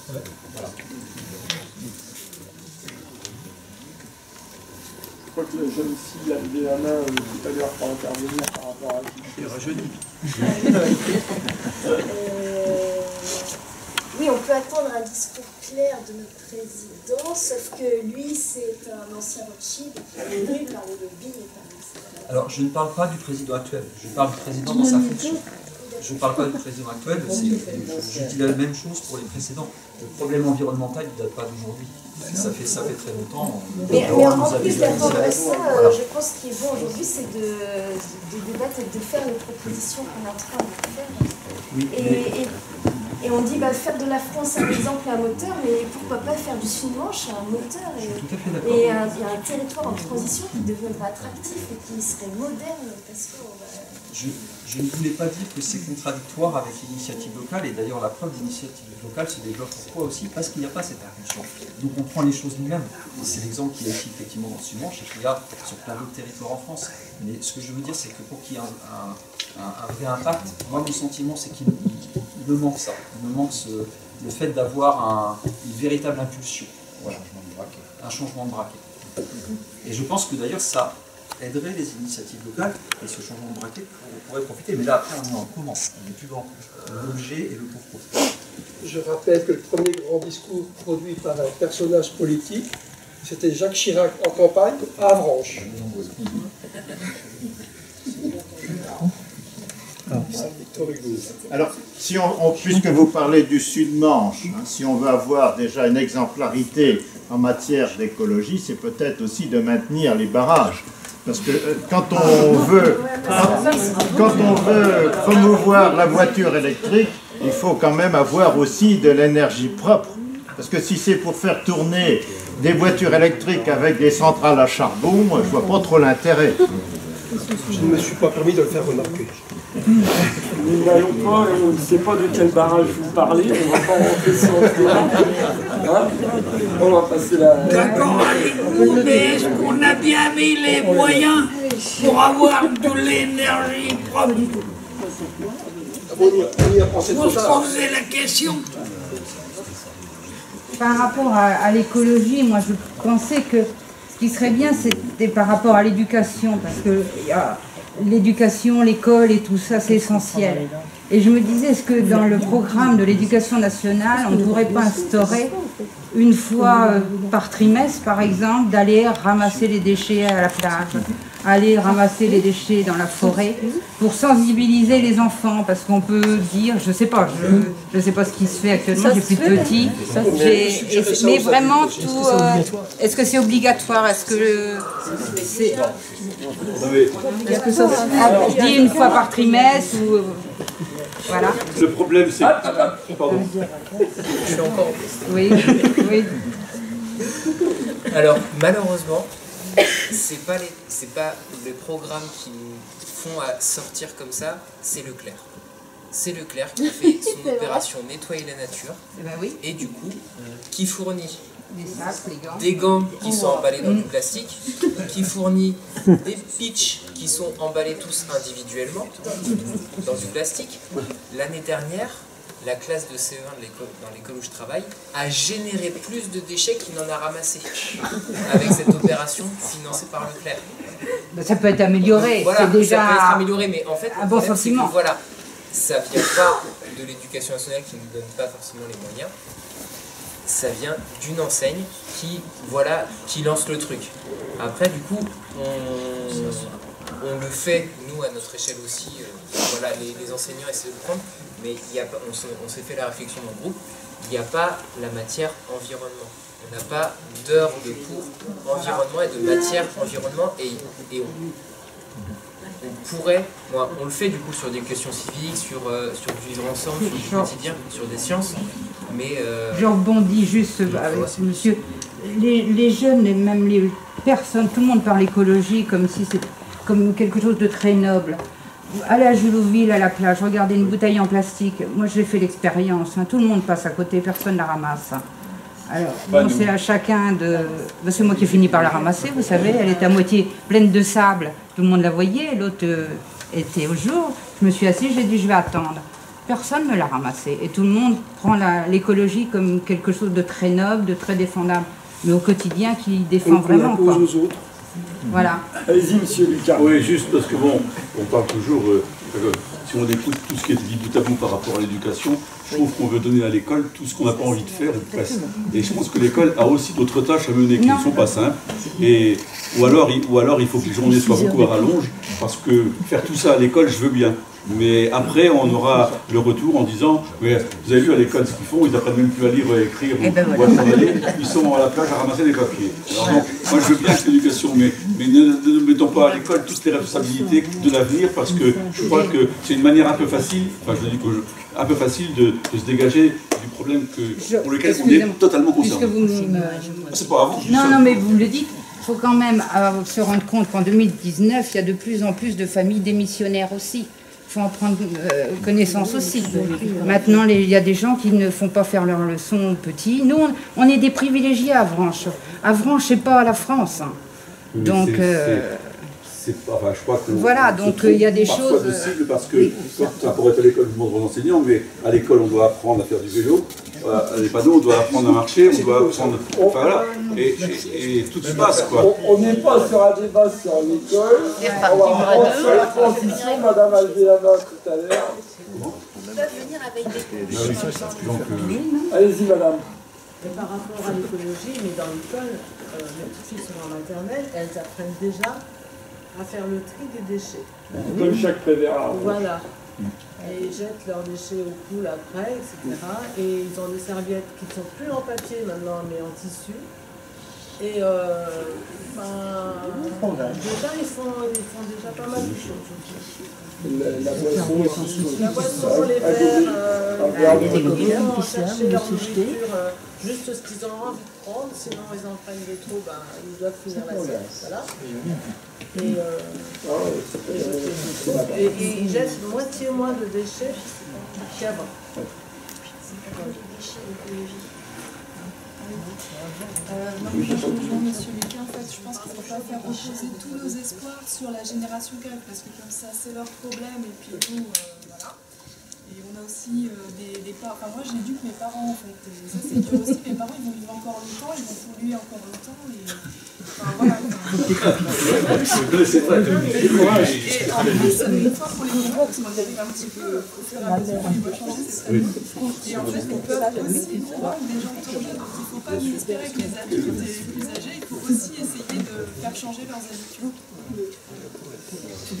Voilà. Je crois que la jeune fille a levé la main tout à l'heure pour intervenir par rapport à Il rajeunit. Oui, on peut attendre un discours clair de notre président, sauf que lui, c'est un ancien Rothschild qui est venu par le lobby et par les... Alors, je ne parle pas du président actuel, je parle du président dans sa fonction. Je ne parle pas du président actuel, je dis la même chose pour les précédents. Le problème environnemental, il ne date pas d'aujourd'hui. Ça fait très longtemps. Mais en plus d'attendre ça, voilà. Je pense qu'il est bon aujourd'hui, c'est de débattre et de faire les propositions qu'on est en train de faire. Oui, et on dit faire de la France un exemple et un moteur, mais pourquoi pas faire du Sud-Manche un moteur et un territoire en transition qui deviendra attractif et qui serait moderne, parce que je ne voulais pas dire que c'est contradictoire avec l'initiative locale, et d'ailleurs la preuve d'initiative locale se développe pourquoi aussi, parce qu'il n'y a pas cette impulsion. Donc on prend les choses nous-mêmes, et c'est l'exemple qu'il y a ici effectivement dans le Sud-Manche et qu'il y a sur plein d'autres territoires en France. Mais ce que je veux dire, c'est que pour qu'il y ait un vrai impact, moi mon sentiment c'est qu'il me manque ça, il me manque le fait d'avoir une véritable impulsion, voilà, un changement de braquet. Et je pense que d'ailleurs ça aiderait les initiatives locales, et ce changement de braquet pourrait profiter. Mais là, après, on est en comment, on est plus dans l'objet et le pourquoi. Je rappelle que le premier grand discours produit par un personnage politique, c'était Jacques Chirac en campagne à Avranches. Alors, si puisque vous parlez du Sud-Manche, si on veut avoir déjà une exemplarité en matière d'écologie, c'est peut-être aussi de maintenir les barrages. Parce que quand on veut promouvoir la voiture électrique, il faut quand même avoir aussi de l'énergie propre. Parce que si c'est pour faire tourner des voitures électriques avec des centrales à charbon, je ne vois pas trop l'intérêt. Je ne me suis pas permis de le faire remarquer. Nous n'allons pas, on ne sait pas de quel barrage vous parlez, on ne va pas rentrer sur ce débat. On va passer la... D'accord avec vous, mais est-ce qu'on a bien mis les moyens pour avoir de l'énergie propre? On se posait la question. Par rapport à l'écologie, moi je pensais que ce qui serait bien, c'était par rapport à l'éducation, parce que l'éducation, l'école et tout ça, c'est essentiel. Et je me disais, est-ce que dans le programme de l'éducation nationale, on ne pourrait pas instaurer une fois par trimestre, par exemple, d'aller ramasser les déchets à la plage, aller ramasser les déchets dans la forêt, pour sensibiliser les enfants, parce qu'on peut dire, je sais pas ce qui se fait actuellement, j'ai plus de petits, mais vraiment tout, est-ce que c'est obligatoire, est-ce que c'est... Est-ce que ça se dit une fois par trimestre ou... Voilà. Le problème, c'est... Pardon. Je suis encore... Oui, oui. Alors, malheureusement, c'est pas les programmes qui font à sortir comme ça, c'est Leclerc. c'est Leclerc qui fait son opération nettoyer la nature, et du coup, qui fournit des gants qui sont emballés dans du plastique, qui fournit des pitchs qui sont emballés tous individuellement dans du plastique. L'année dernière, la classe de CE1 dans l'école où je travaille a généré plus de déchets qu'il n'en a ramassé avec cette opération financée par Leclerc. Ça peut être amélioré, Voilà, c'est déjà ça peut être amélioré, mais en fait, un bon sentiment. Voilà, ça vient pas de l'éducation nationale qui ne nous donne pas forcément les moyens, ça vient d'une enseigne qui lance le truc. Après, du coup, on le fait, nous, à notre échelle aussi, voilà, les enseignants essaient de le prendre, mais on s'est fait la réflexion dans le groupe, il n'y a pas la matière environnement. On n'a pas d'heures de cours environnement et de matière environnement, et on pourrait, on le fait du coup sur des questions civiques, sur du vivre ensemble, sur du quotidien, sur des sciences, mais... Je rebondis juste avec ce monsieur. Les jeunes, et même les personnes, tout le monde parle écologie comme si c'était comme quelque chose de très noble. Aller à Julouville, à la plage, regarder une bouteille en plastique, moi j'ai fait l'expérience, hein, tout le monde passe à côté, personne ne la ramasse. Alors, bon, c'est à chacun de... C'est moi qui ai fini par la ramasser, vous savez, elle était à moitié pleine de sable, tout le monde la voyait, l'autre était au jour, je me suis assise, j'ai dit je vais attendre. Personne ne l'a ramassée, et tout le monde prend l'écologie comme quelque chose de très noble, de très défendable, mais au quotidien qui défend vraiment. Quoi. Aux autres. Voilà. Allez-y, monsieur Lucas. Oui, juste parce que bon, on parle toujours, si on écoute tout ce qui est dit bout à bout par rapport à l'éducation, je trouve qu'on veut donner à l'école tout ce qu'on n'a pas envie de faire, ou presque. Et je pense que l'école a aussi d'autres tâches à mener qui ne sont pas simples. Ou alors il faut que les journées soient beaucoup à rallonge, parce que faire tout ça à l'école, je veux bien. Mais après, on aura le retour en disant, mais vous avez vu à l'école ce qu'ils font, ils n'apprennent même plus à lire, à écrire, ou à travailler, ils sont à la plage à ramasser des papiers. Alors donc, moi je veux bien que l'éducation, mais ne mettons pas à l'école toutes les responsabilités de l'avenir, parce que je crois que c'est une manière un peu facile, enfin je dis un peu facile de se dégager du problème pour lequel on est totalement concerné. C'est pas à vous. Non, mais vous me le dites. Il faut quand même se rendre compte qu'en 2019, il y a de plus en plus de familles démissionnaires aussi. Il faut en prendre connaissance aussi. Maintenant, il y a des gens qui ne font pas faire leurs leçons petits. Nous, on est des privilégiés à Avranches. Avranches, c'est pas la France. Donc, je crois que voilà, donc il y a des choses... possible parce que ça pourrait être à l'école du monde aux enseignants, mais à l'école on doit apprendre à faire du vélo, à les panneaux on doit apprendre à marcher, on doit apprendre... Enfin voilà, et tout se passe quoi. On n'est pas sur un débat sur l'école, on va prendre sur la transition, madame a levé la main tout à l'heure. Allez-y madame. Et par rapport à l'écologie, mais dans l'école, mes petites filles sont en maternelle, elles apprennent déjà à faire le tri des déchets. Comme chaque prévéra. Voilà. Et ils jettent leurs déchets au pool après, etc. Et ils ont des serviettes qui ne sont plus en papier maintenant, mais en tissu. Et déjà, ils font déjà pas mal de choses. La boisson, les verres, les coquins qui chercher leur nourriture, juste ce qu'ils ont envie de prendre, sinon ils en prennent des trop, ils doivent finir la sieste. Voilà. Et ils jettent moitié moins de déchets qu'avant. Je rejoins Monsieur Lucas, en fait, je pense qu'il ne faut pas faire reposer tous nos espoirs sur la génération qu'elle, parce que comme ça, c'est leur problème, et puis nous, voilà. Et on a aussi des parents, enfin moi j'éduque mes parents en fait, et ça c'est dur aussi, mes parents ils vont vivre encore longtemps, ils vont polluer encore longtemps, et enfin voilà. C'est vrai. Et en plus, une fois pour les migrants, parce qu'on arrive un petit peu au fur et à mesure qu'on va changer, c'est ça. Et en fait, on peut aussi voir des gens tourner, donc il ne faut pas nous espérer que les adultes et les plus âgés, il faut aussi essayer de faire changer leurs habitudes.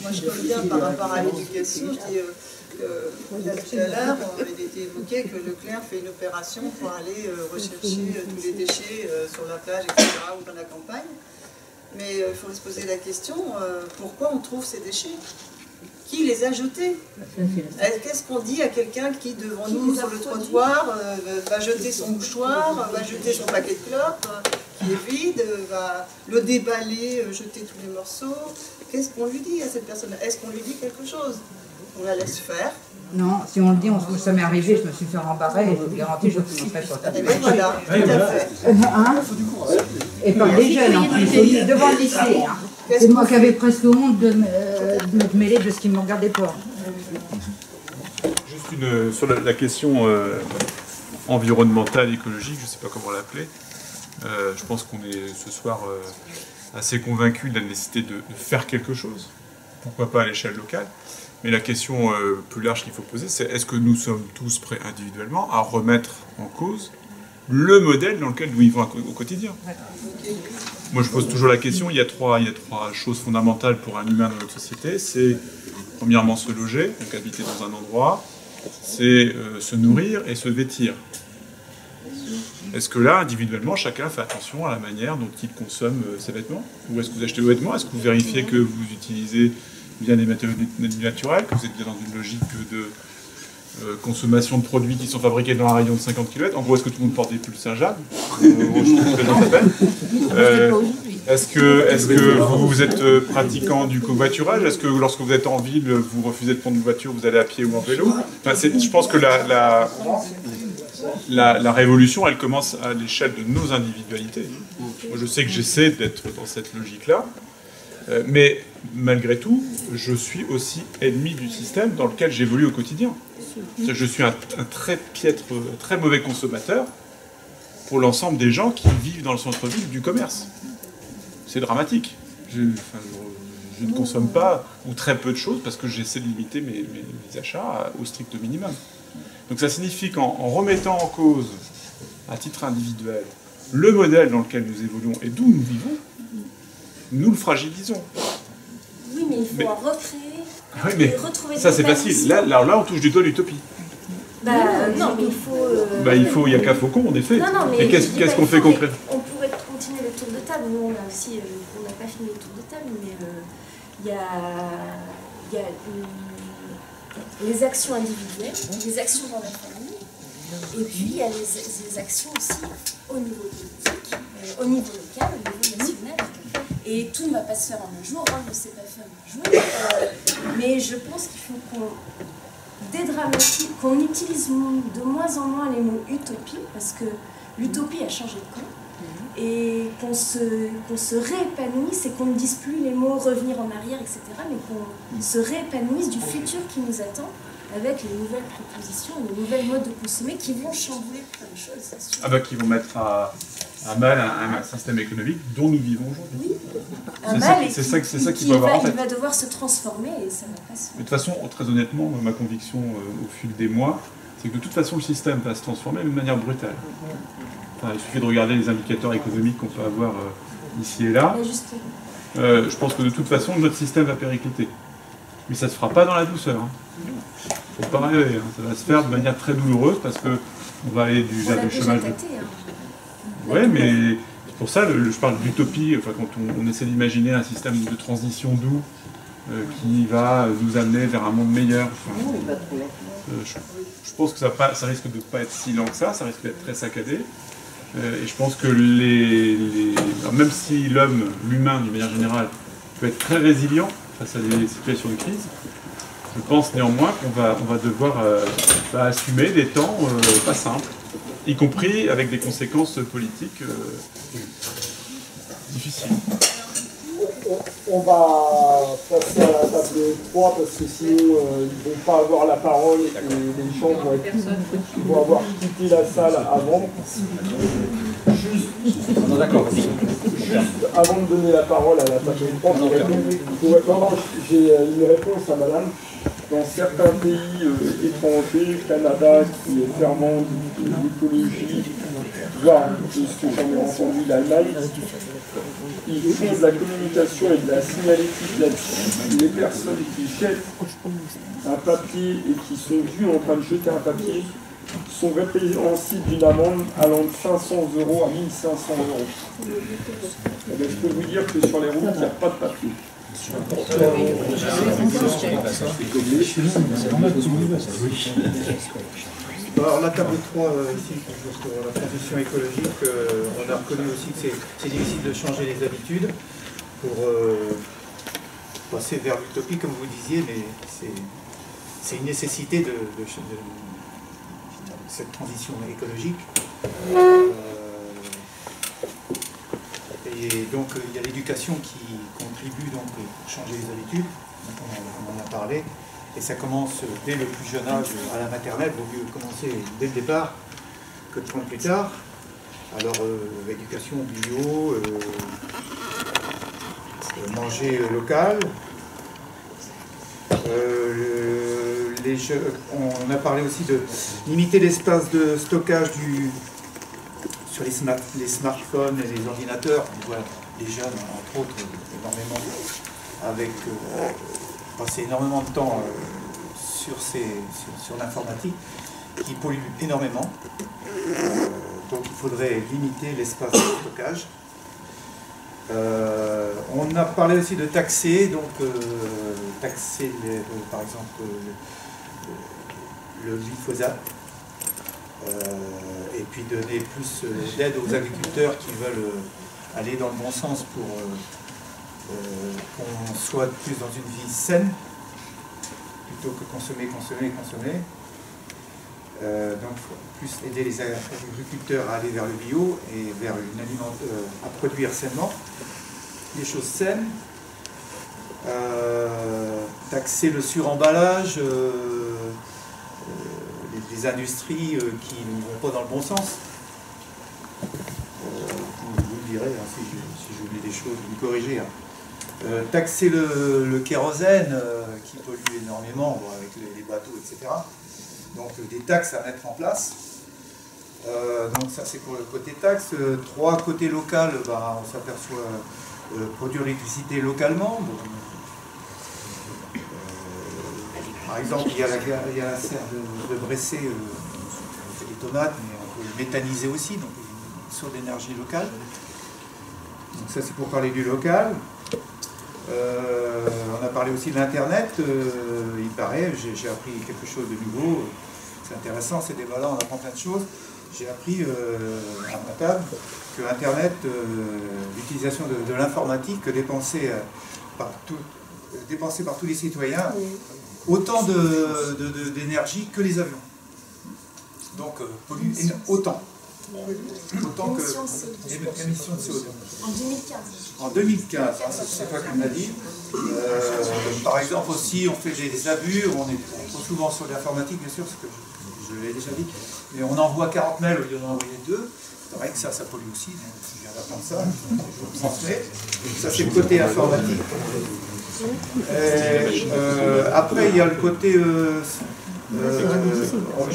Moi je connais bien par rapport à l'éducation, je dis... tout à l'heure, il était évoqué que Leclerc fait une opération pour aller rechercher tous les déchets sur la plage, etc., ou dans la campagne. Mais il faudrait se poser la question, pourquoi on trouve ces déchets? Qui les a jetés? Qu'est-ce qu'on dit à quelqu'un qui, devant nous, sur le trottoir, va jeter son mouchoir, va jeter son paquet de clopes, qui est vide, va le déballer, jeter tous les morceaux? Qu'est-ce qu'on lui dit à cette personne? Est-ce qu'on lui dit quelque chose? On la laisse faire, Non, si on le dit, ça m'est arrivé, je me suis fait rembarrer et je vous garantis, je ne vous ferai sur ta tête. Voilà, tout à fait. Hein et par des jeunes en plus, devant le lycée. Hein. C'est moi qui avais presque honte de me mêler de ce qui ne me regardait pas. Juste sur la question environnementale, écologique, je ne sais pas comment l'appeler. Je pense qu'on est ce soir assez convaincus de la nécessité de faire quelque chose. Pourquoi pas à l'échelle locale? Mais la question plus large qu'il faut poser, c'est est-ce que nous sommes tous prêts individuellement à remettre en cause le modèle dans lequel nous vivons au quotidien? Moi, je pose toujours la question, il y a trois choses fondamentales pour un humain dans notre société. C'est, premièrement, se loger, donc habiter dans un endroit. C'est se nourrir et se vêtir. Est-ce que là, individuellement, chacun fait attention à la manière dont il consomme ses vêtements? Ou est-ce que vous achetez vos vêtements? Est-ce que vous vérifiez que vous utilisez bien des matériaux naturels, que vous êtes bien dans une logique de consommation de produits qui sont fabriqués dans un rayon de 50 km? En gros, est-ce que tout le monde porte des pulls Saint-Jacques? Est-ce que vous êtes pratiquant du covoiturage? Est-ce que lorsque vous êtes en ville, vous refusez de prendre une voiture, vous allez à pied ou en vélo? Enfin, je pense que la révolution, elle commence à l'échelle de nos individualités. Moi, je sais que j'essaie d'être dans cette logique-là. Mais malgré tout, je suis aussi ennemi du système dans lequel j'évolue au quotidien. Je suis un très piètre, très mauvais consommateur pour l'ensemble des gens qui vivent dans le centre-ville du commerce. C'est dramatique. Je ne consomme pas ou très peu de choses parce que j'essaie de limiter mes achats au strict minimum. Donc ça signifie qu'en remettant en cause, à titre individuel, le modèle dans lequel nous évoluons et d'où nous vivons, nous le fragilisons. Oui, mais il faut en recréer, oui, mais retrouver ça c'est facile. Là, on touche du doigt l'utopie. Non, mais il faut... Il n'y a qu'à Faucon, en effet. Non, mais et qu'est-ce qu'on fait concrètement? On pourrait continuer le tour de table. Nous, on a aussi... on n'a pas fini le tour de table, mais il y a les actions individuelles, les actions dans la famille, et puis il y a les actions aussi au niveau politique, au niveau local, au niveau national. Et tout ne va pas se faire en un jour, on ne sait pas faire en un jour. Mais je pense qu'il faut qu'on dédramatise, qu'on utilise de moins en moins les mots utopie, parce que l'utopie a changé de camp, et qu'on se réépanouisse et qu'on ne dise plus les mots revenir en arrière, etc., mais qu'on se réépanouisse du futur qui nous attend avec les nouvelles propositions, les nouvelles modes de consommer qui vont chambouler plein de choses, c'est sûr. Qui vont mettre à mal un système économique dont nous vivons aujourd'hui. Oui, c'est ça qu'il faut avoir en tête. Il va devoir se transformer et ça va pas se faire. De toute façon, très honnêtement, ma conviction au fil des mois, c'est que de toute façon le système va se transformer de manière brutale. Enfin, il suffit de regarder les indicateurs économiques qu'on peut avoir ici et là. Je pense que de toute façon, notre système va péricliter. Mais ça ne se fera pas dans la douceur. Faut pas rêver. Ça va se faire de manière très douloureuse parce qu'on va aller vers du chômage. Oui, mais c'est pour ça, je parle d'utopie, quand on essaie d'imaginer un système de transition doux qui va nous amener vers un monde meilleur. Je pense que ça risque de ne pas être si lent que ça risque d'être très saccadé. Et je pense que alors même si l'humain, d'une manière générale, peut être très résilient face à des situations de crise, je pense néanmoins qu'on va devoir assumer des temps pas simples, y compris avec des conséquences politiques difficiles. On va passer à la table 3 parce que sinon ils ne vont pas avoir la parole et les gens vont avoir quitté la salle avant. Juste avant de donner la parole à la table 3, j'ai une réponse à madame. Dans certains pays étrangers, Canada qui est fermant de l'écologie, voire de ce que j'en ai entendu, l'Allemagne, ils font de la communication et de la signalétique là-dessus. Les personnes qui jettent un papier et qui sont vues en train de jeter un papier sont répréhensibles d'une amende allant de 500 € à 1 500 €. Et bien, je peux vous dire que sur les routes, il n'y a pas de papier. Alors la table 3 ici pour la transition écologique, on a reconnu aussi que c'est difficile de changer les habitudes pour passer vers l'utopie comme vous disiez, mais c'est une nécessité de cette transition écologique. Et donc il y a l'éducation qui contribue donc à changer les habitudes, donc on en a parlé, et ça commence dès le plus jeune âge à la maternelle, il vaut mieux commencer dès le départ que de prendre plus tard. Alors l'éducation bio, manger local, on a parlé aussi de limiter l'espace de stockage sur les smartphones et les ordinateurs. On voit les jeunes, entre autres, énormément avec passer énormément de temps sur l'informatique, qui pollue énormément. Donc il faudrait limiter l'espace de stockage. On a parlé aussi de taxer, donc taxer par exemple le glyphosate, et puis donner plus d'aide aux agriculteurs qui veulent aller dans le bon sens pour qu'on soit plus dans une vie saine, plutôt que consommer. Donc plus aider les agriculteurs à aller vers le bio et vers à produire sainement, des choses saines, taxer le suremballage, les industries qui ne vont pas dans le bon sens. Vous me direz hein, si j'oublie des choses, vous me corrigez. Hein. Taxer le kérosène qui pollue énormément avec les bateaux, etc. Donc des taxes à mettre en place. Donc ça c'est pour le côté taxe. 3, côté local, on s'aperçoit produire l'électricité localement. Par exemple, il y a la serre de Bressé, on fait des tomates, mais on peut le méthaniser aussi, donc une source d'énergie locale. Donc ça c'est pour parler du local. On a parlé aussi de l'Internet, il paraît, j'ai appris quelque chose de nouveau, c'est intéressant, ces débats-là, on apprend plein de choses. J'ai appris à ma table que Internet, l'utilisation de l'informatique dépensée par tous les citoyens, autant d'énergie que les avions. Donc pollue autant. Autant que l'émission de CO2. En 2015. En 2015, hein, c'est toi qui me l'as dit. Par exemple aussi, on fait des abus, on est trop souvent sur l'informatique, bien sûr, parce que je l'ai déjà dit, mais on envoie 40 mails au lieu d'en envoyer 2. C'est vrai que ça pollue aussi, donc je viens d'apprendre ça, je vous le transmets. Ça c'est le côté informatique. Après, il y a le côté... je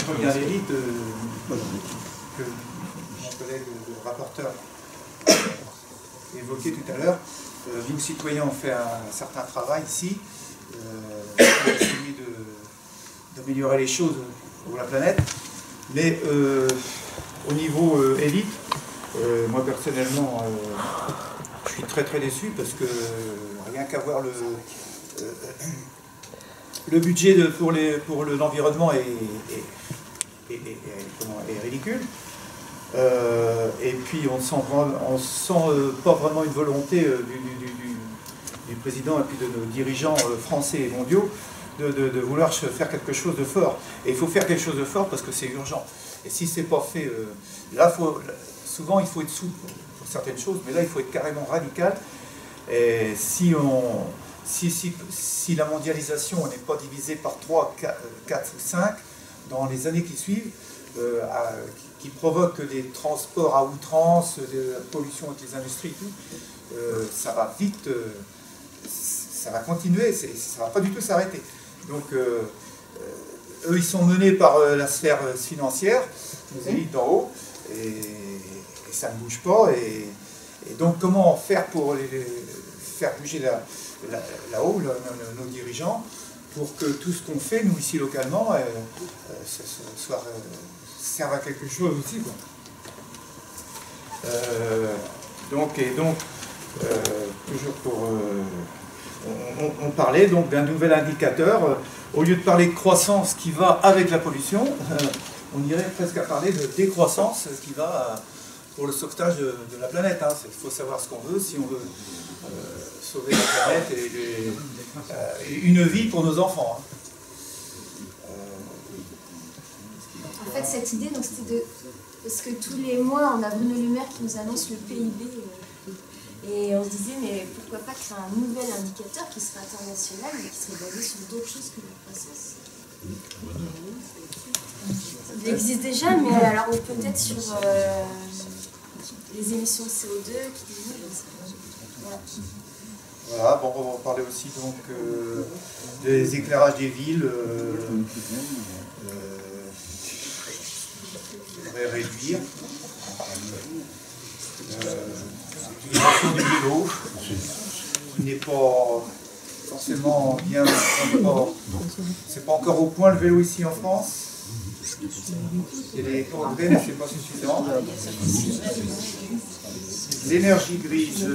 reviens à l'élite, que mon collègue le rapporteur évoqué tout à l'heure. Nous, citoyens, on fait un certain travail ici, celui d'améliorer les choses pour la planète, mais au niveau élite, moi personnellement, je suis très très déçu parce que rien qu'à voir le budget pour l'environnement est ridicule. Et puis on sent pas vraiment une volonté du président et puis de nos dirigeants français et mondiaux de vouloir faire quelque chose de fort. Et il faut faire quelque chose de fort parce que c'est urgent. Et si c'est pas fait, là souvent il faut être souple pour certaines choses, mais là il faut être carrément radical. Et si la mondialisation n'est pas divisée par 3, 4 ou 5 dans les années qui suivent, qui provoque des transports à outrance, de la pollution avec les industries et tout, ça va vite, ça va continuer, ça ne va pas du tout s'arrêter. Donc eux ils sont menés par la sphère financière, les élites d'en haut, et ça ne bouge pas. Et donc comment faire pour faire bouger là-haut nos dirigeants, pour que tout ce qu'on fait, nous ici localement, serve à quelque chose aussi, quoi. Toujours pour... on parlait donc d'un nouvel indicateur. Au lieu de parler de croissance qui va avec la pollution, on irait presque à parler de décroissance qui va pour le sauvetage de la planète. Hein. Il faut savoir ce qu'on veut, si on veut sauver la planète et une vie pour nos enfants. Hein. cette idée, donc c'était de... Parce que tous les mois, on a Bruno Le Maire qui nous annonce le PIB. Et on se disait, mais pourquoi pas créer un nouvel indicateur qui serait international, mais qui serait basé sur d'autres choses que la croissance. Il existe déjà, mais alors peut-être sur les émissions de CO2 qui diminuent. Voilà. Voilà, bon, on va parler aussi donc des éclairages des villes. Réduire l'utilisation du vélo, qui n'est pas forcément bien, c'est pas encore au point le vélo ici en France. Il y a des progrès, mais c'est pas suffisant. L'énergie grise.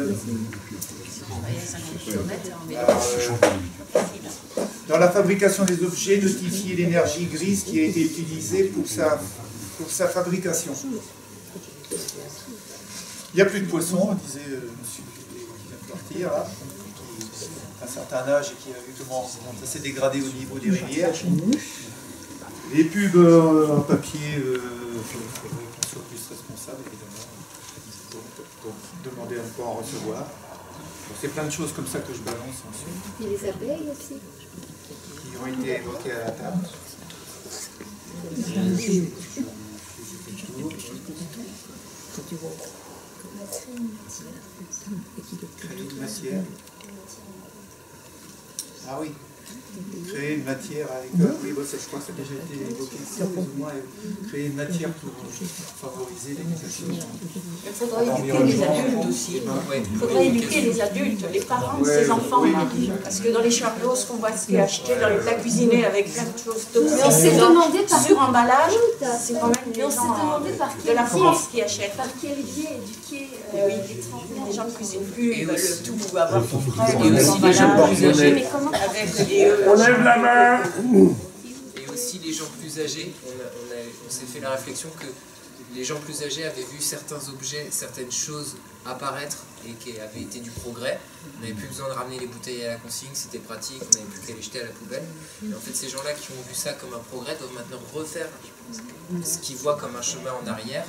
Dans la fabrication des objets, notifier l'énergie grise qui a été utilisée pour sa fabrication. Il n'y a plus de poissons, disait monsieur qui vient de partir, là, qui a un certain âge et qui a vu comment ça s'est dégradé au niveau des rivières. Les pubs en papier, il faudrait qu'on soit plus responsable, évidemment, pour demander à ne pas en recevoir. C'est plein de choses comme ça que je balance ensuite. Et les abeilles aussi. Qui ont été évoquées à la table. Créer une matière. Ah oui. Créer une matière avec... oui, bon, je crois que ça a déjà été évoqué ici, plus ou moins. Créer une matière pour favoriser l'éducation. Il faudra éduquer les adultes aussi. Il faudrait éduquer les adultes, les parents de ces enfants. Parce que dans les charlots, ce qu'on voit ce qui est acheté dans les plats cuisinés avec plein de choses mais on s'est demandé par sur emballage, c'est quand même des gens de la France qui achètent. Par quel biais éduquer les gens ne cuisinent plus, ils veulent tout avoir tout frais. Et aussi les gens plus âgés. Mais comment on lève la main. Et aussi les gens plus âgés, on s'est fait la réflexion que les gens plus âgés avaient vu certains objets, certaines choses apparaître et qui avaient été du progrès. On n'avait plus besoin de ramener les bouteilles à la consigne, c'était pratique, on n'avait plus qu'à les jeter à la poubelle. Et en fait, ces gens-là qui ont vu ça comme un progrès doivent maintenant refaire ce qu'ils voient comme un chemin en arrière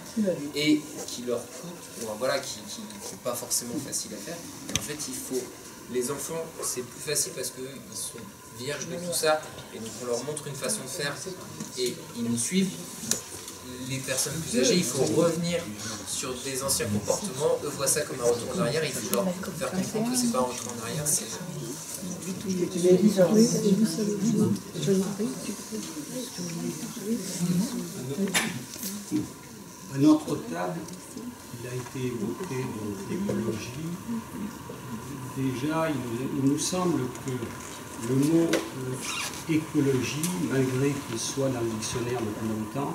et qui leur coûte, voilà, qui n'est pas forcément facile à faire. Et en fait, il faut... Les enfants, c'est plus facile parce qu'ils sont vierges de tout ça, et donc on leur montre une façon de faire et ils nous suivent. Les personnes plus âgées, il faut revenir sur des anciens comportements, eux voient ça comme un retour en arrière, et il faut leur faire comprendre que c'est pas un retour en arrière, c'est... À notre table, il a été évoqué donc l'écologie. Déjà, il nous semble que le mot écologie, malgré qu'il soit dans le dictionnaire depuis longtemps,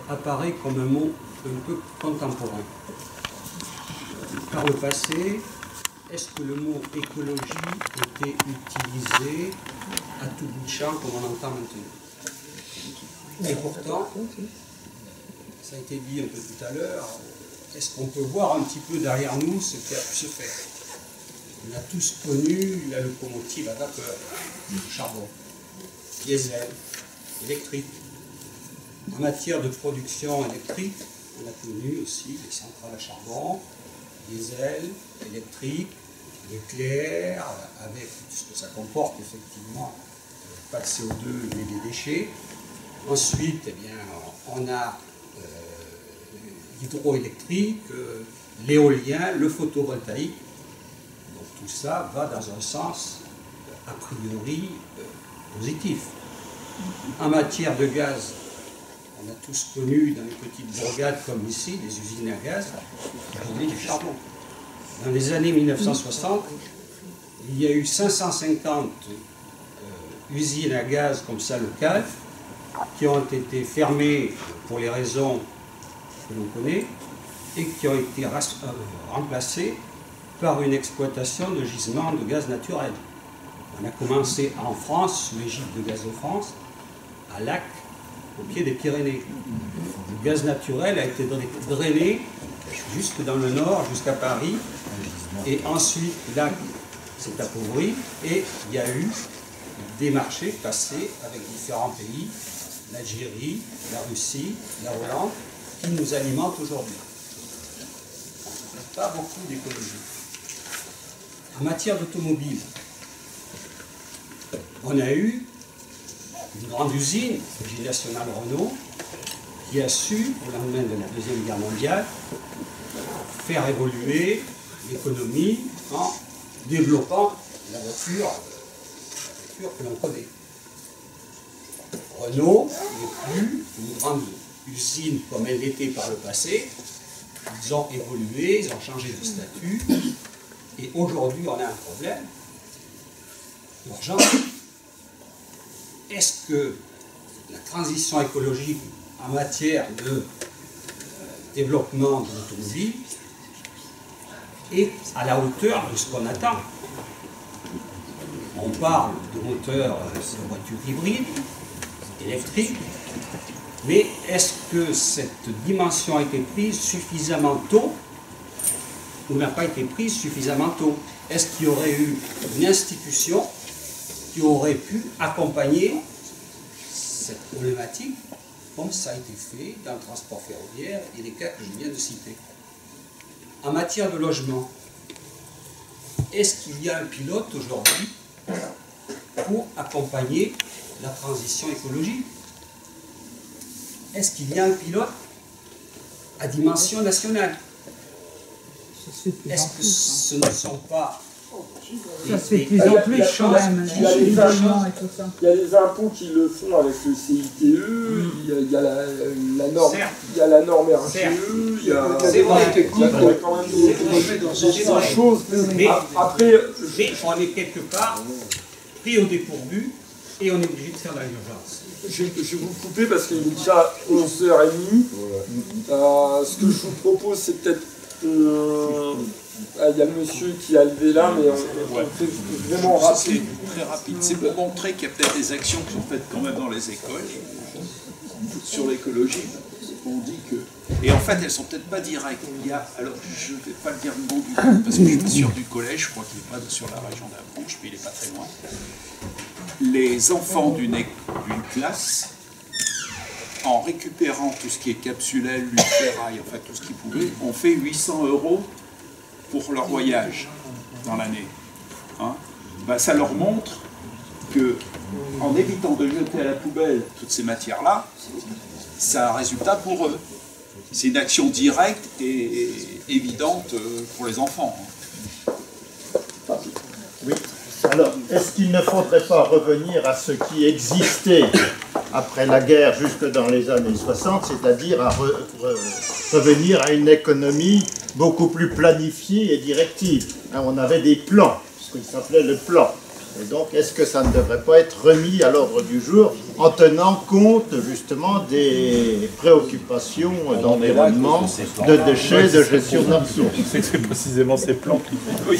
apparaît comme un mot un peu contemporain. Par le passé, est-ce que le mot écologie était utilisé à tout bout de champ comme on entend maintenant? Et pourtant, ça a été dit un peu tout à l'heure, est-ce qu'on peut voir un petit peu derrière nous ce qui a pu se faire? On a tous connu la locomotive à vapeur, le charbon, diesel, électrique. En matière de production électrique, on a connu aussi les centrales à charbon, diesel, électrique, nucléaire, avec tout ce que ça comporte effectivement, pas de CO2 mais des déchets. Ensuite, eh bien, on a l'hydroélectrique, l'éolien, le photovoltaïque. Donc tout ça va dans un sens a priori positif. En matière de gaz, on a tous connu dans les petites bourgades comme ici, des usines à gaz, aujourd'hui du charbon. Dans les années 1960, il y a eu 550 usines à gaz comme ça locales qui ont été fermées pour les raisons que l'on connaît et qui ont été remplacées par une exploitation de gisements de gaz naturel. On a commencé en France, sous l'égide de Gaz de France, à Lac, au pied des Pyrénées. Le gaz naturel a été drainé jusque dans le nord, jusqu'à Paris, et ensuite Lac s'est appauvri, et il y a eu des marchés passés avec différents pays, l'Algérie, la Russie, la Hollande, qui nous alimentent aujourd'hui. On n'a pas beaucoup d'écologie. En matière d'automobile, on a eu une grande usine, l'usine nationale Renault, qui a su, au lendemain de la Deuxième Guerre mondiale, faire évoluer l'économie en développant la voiture que l'on connaît. Renault n'est plus une grande usine comme elle l'était par le passé. Ils ont évolué, ils ont changé de statut. Et aujourd'hui, on a un problème urgent. Est-ce que la transition écologique en matière de développement de l'automobile est à la hauteur de ce qu'on attend? On parle de moteurs de voitures hybrides, électriques, mais est-ce que cette dimension a été prise suffisamment tôt ou n'a pas été prise suffisamment tôt? Est-ce qu'il y aurait eu une institution qui aurait pu accompagner cette problématique comme ça a été fait dans le transport ferroviaire et les cas que je viens de citer? En matière de logement, est-ce qu'il y a un pilote aujourd'hui pour accompagner la transition écologique? Est-ce qu'il y a un pilote à dimension nationale? Est-ce que ce ne sont pas... Ça se fait de plus en plus quand même. Il y a les impôts qui le font avec le CITE, il y a la norme, il y a la norme RGE, il y a quand même des choses. Mais après, on est quelque part pris au dépourvu et on est obligé de faire de l'urgence. Je vais vous couper parce qu'il est déjà 11h30. Ce que je vous propose, c'est peut-être... il y a le monsieur qui a levé là, mais on fait vraiment rapide. C'est très rapide. C'est pour montrer qu'il y a peut-être des actions qui sont faites quand même dans les écoles sur l'écologie. On dit que... Et en fait, elles sont peut-être pas directes. Il y a... Alors, je ne vais pas le dire le nom du groupe, parce que je suis sûr du collège, je crois qu'il n'est pas sur la région d'Avranches, mais il n'est pas très loin. Les enfants d'une classe, en récupérant tout ce qui est capsulel, ferraille, enfin tout ce qu'ils pouvaient, ont fait 800 € pour leur voyage dans l'année. Hein? Ben, ça leur montre que, en évitant de jeter à la poubelle toutes ces matières-là, ça a un résultat pour eux. C'est une action directe et évidente pour les enfants. Oui. Alors, est-ce qu'il ne faudrait pas revenir à ce qui existait après la guerre jusque dans les années 60, c'est-à-dire à revenir à une économie beaucoup plus planifiée et directive? On avait des plans, ce qu'il s'appelait le plan. Et donc, est-ce que ça ne devrait pas être remis à l'ordre du jour en tenant compte justement des préoccupations d'environnement, de déchets, de gestion d'absence? C'est précisément ces plans qui... Je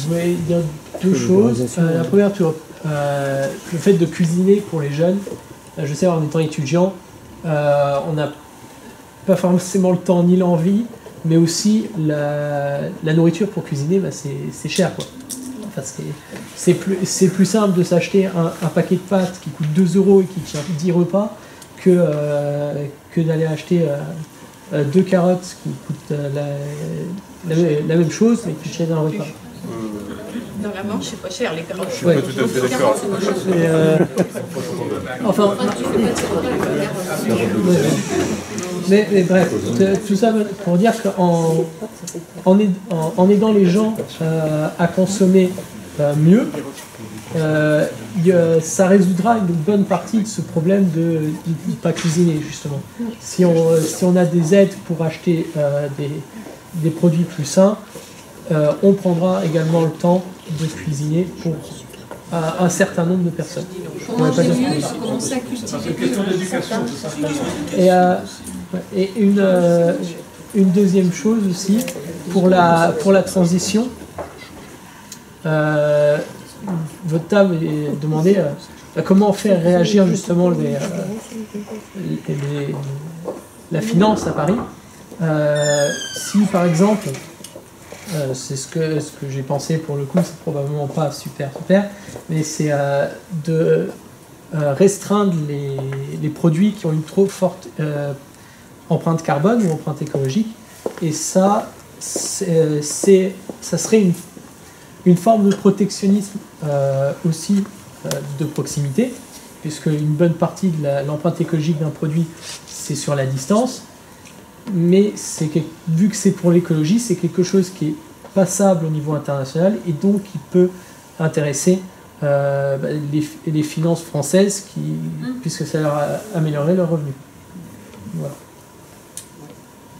voulais dire deux choses. La première, le fait de cuisiner pour les jeunes. Je sais, en étant étudiant, on n'a pas forcément le temps ni l'envie, mais aussi la nourriture pour cuisiner, bah, c'est cher, quoi. Enfin, c'est plus simple de s'acheter un paquet de pâtes qui coûte 2 € et qui tient 10 repas que d'aller acheter 2 carottes qui coûtent la même chose mais qui tiennent un repas. Dans la Manche, c'est pas cher, les carottes. Je suis pas tout à fait d'accord. Enfin, mais bref, tout ça pour dire qu'en aidant les gens à consommer mieux, ça résoudra une bonne partie de ce problème de ne pas cuisiner, justement. Si on a des aides pour acheter des produits plus sains, on prendra également le temps de cuisiner pour un certain nombre de personnes. Et une deuxième chose aussi, pour la transition, votre table est demandé comment faire réagir justement la finance à Paris. Si par exemple, c'est ce que j'ai pensé pour le coup, c'est probablement pas super, mais c'est restreindre les produits qui ont une trop forte empreinte carbone ou empreinte écologique. Et ça, ça serait une forme de protectionnisme aussi de proximité, puisque une bonne partie de l'empreinte écologique d'un produit, c'est sur la distance. Mais vu que c'est pour l'écologie, c'est quelque chose qui est passable au niveau international et donc qui peut intéresser les finances françaises puisque ça leur améliorerait leurs revenus. Voilà.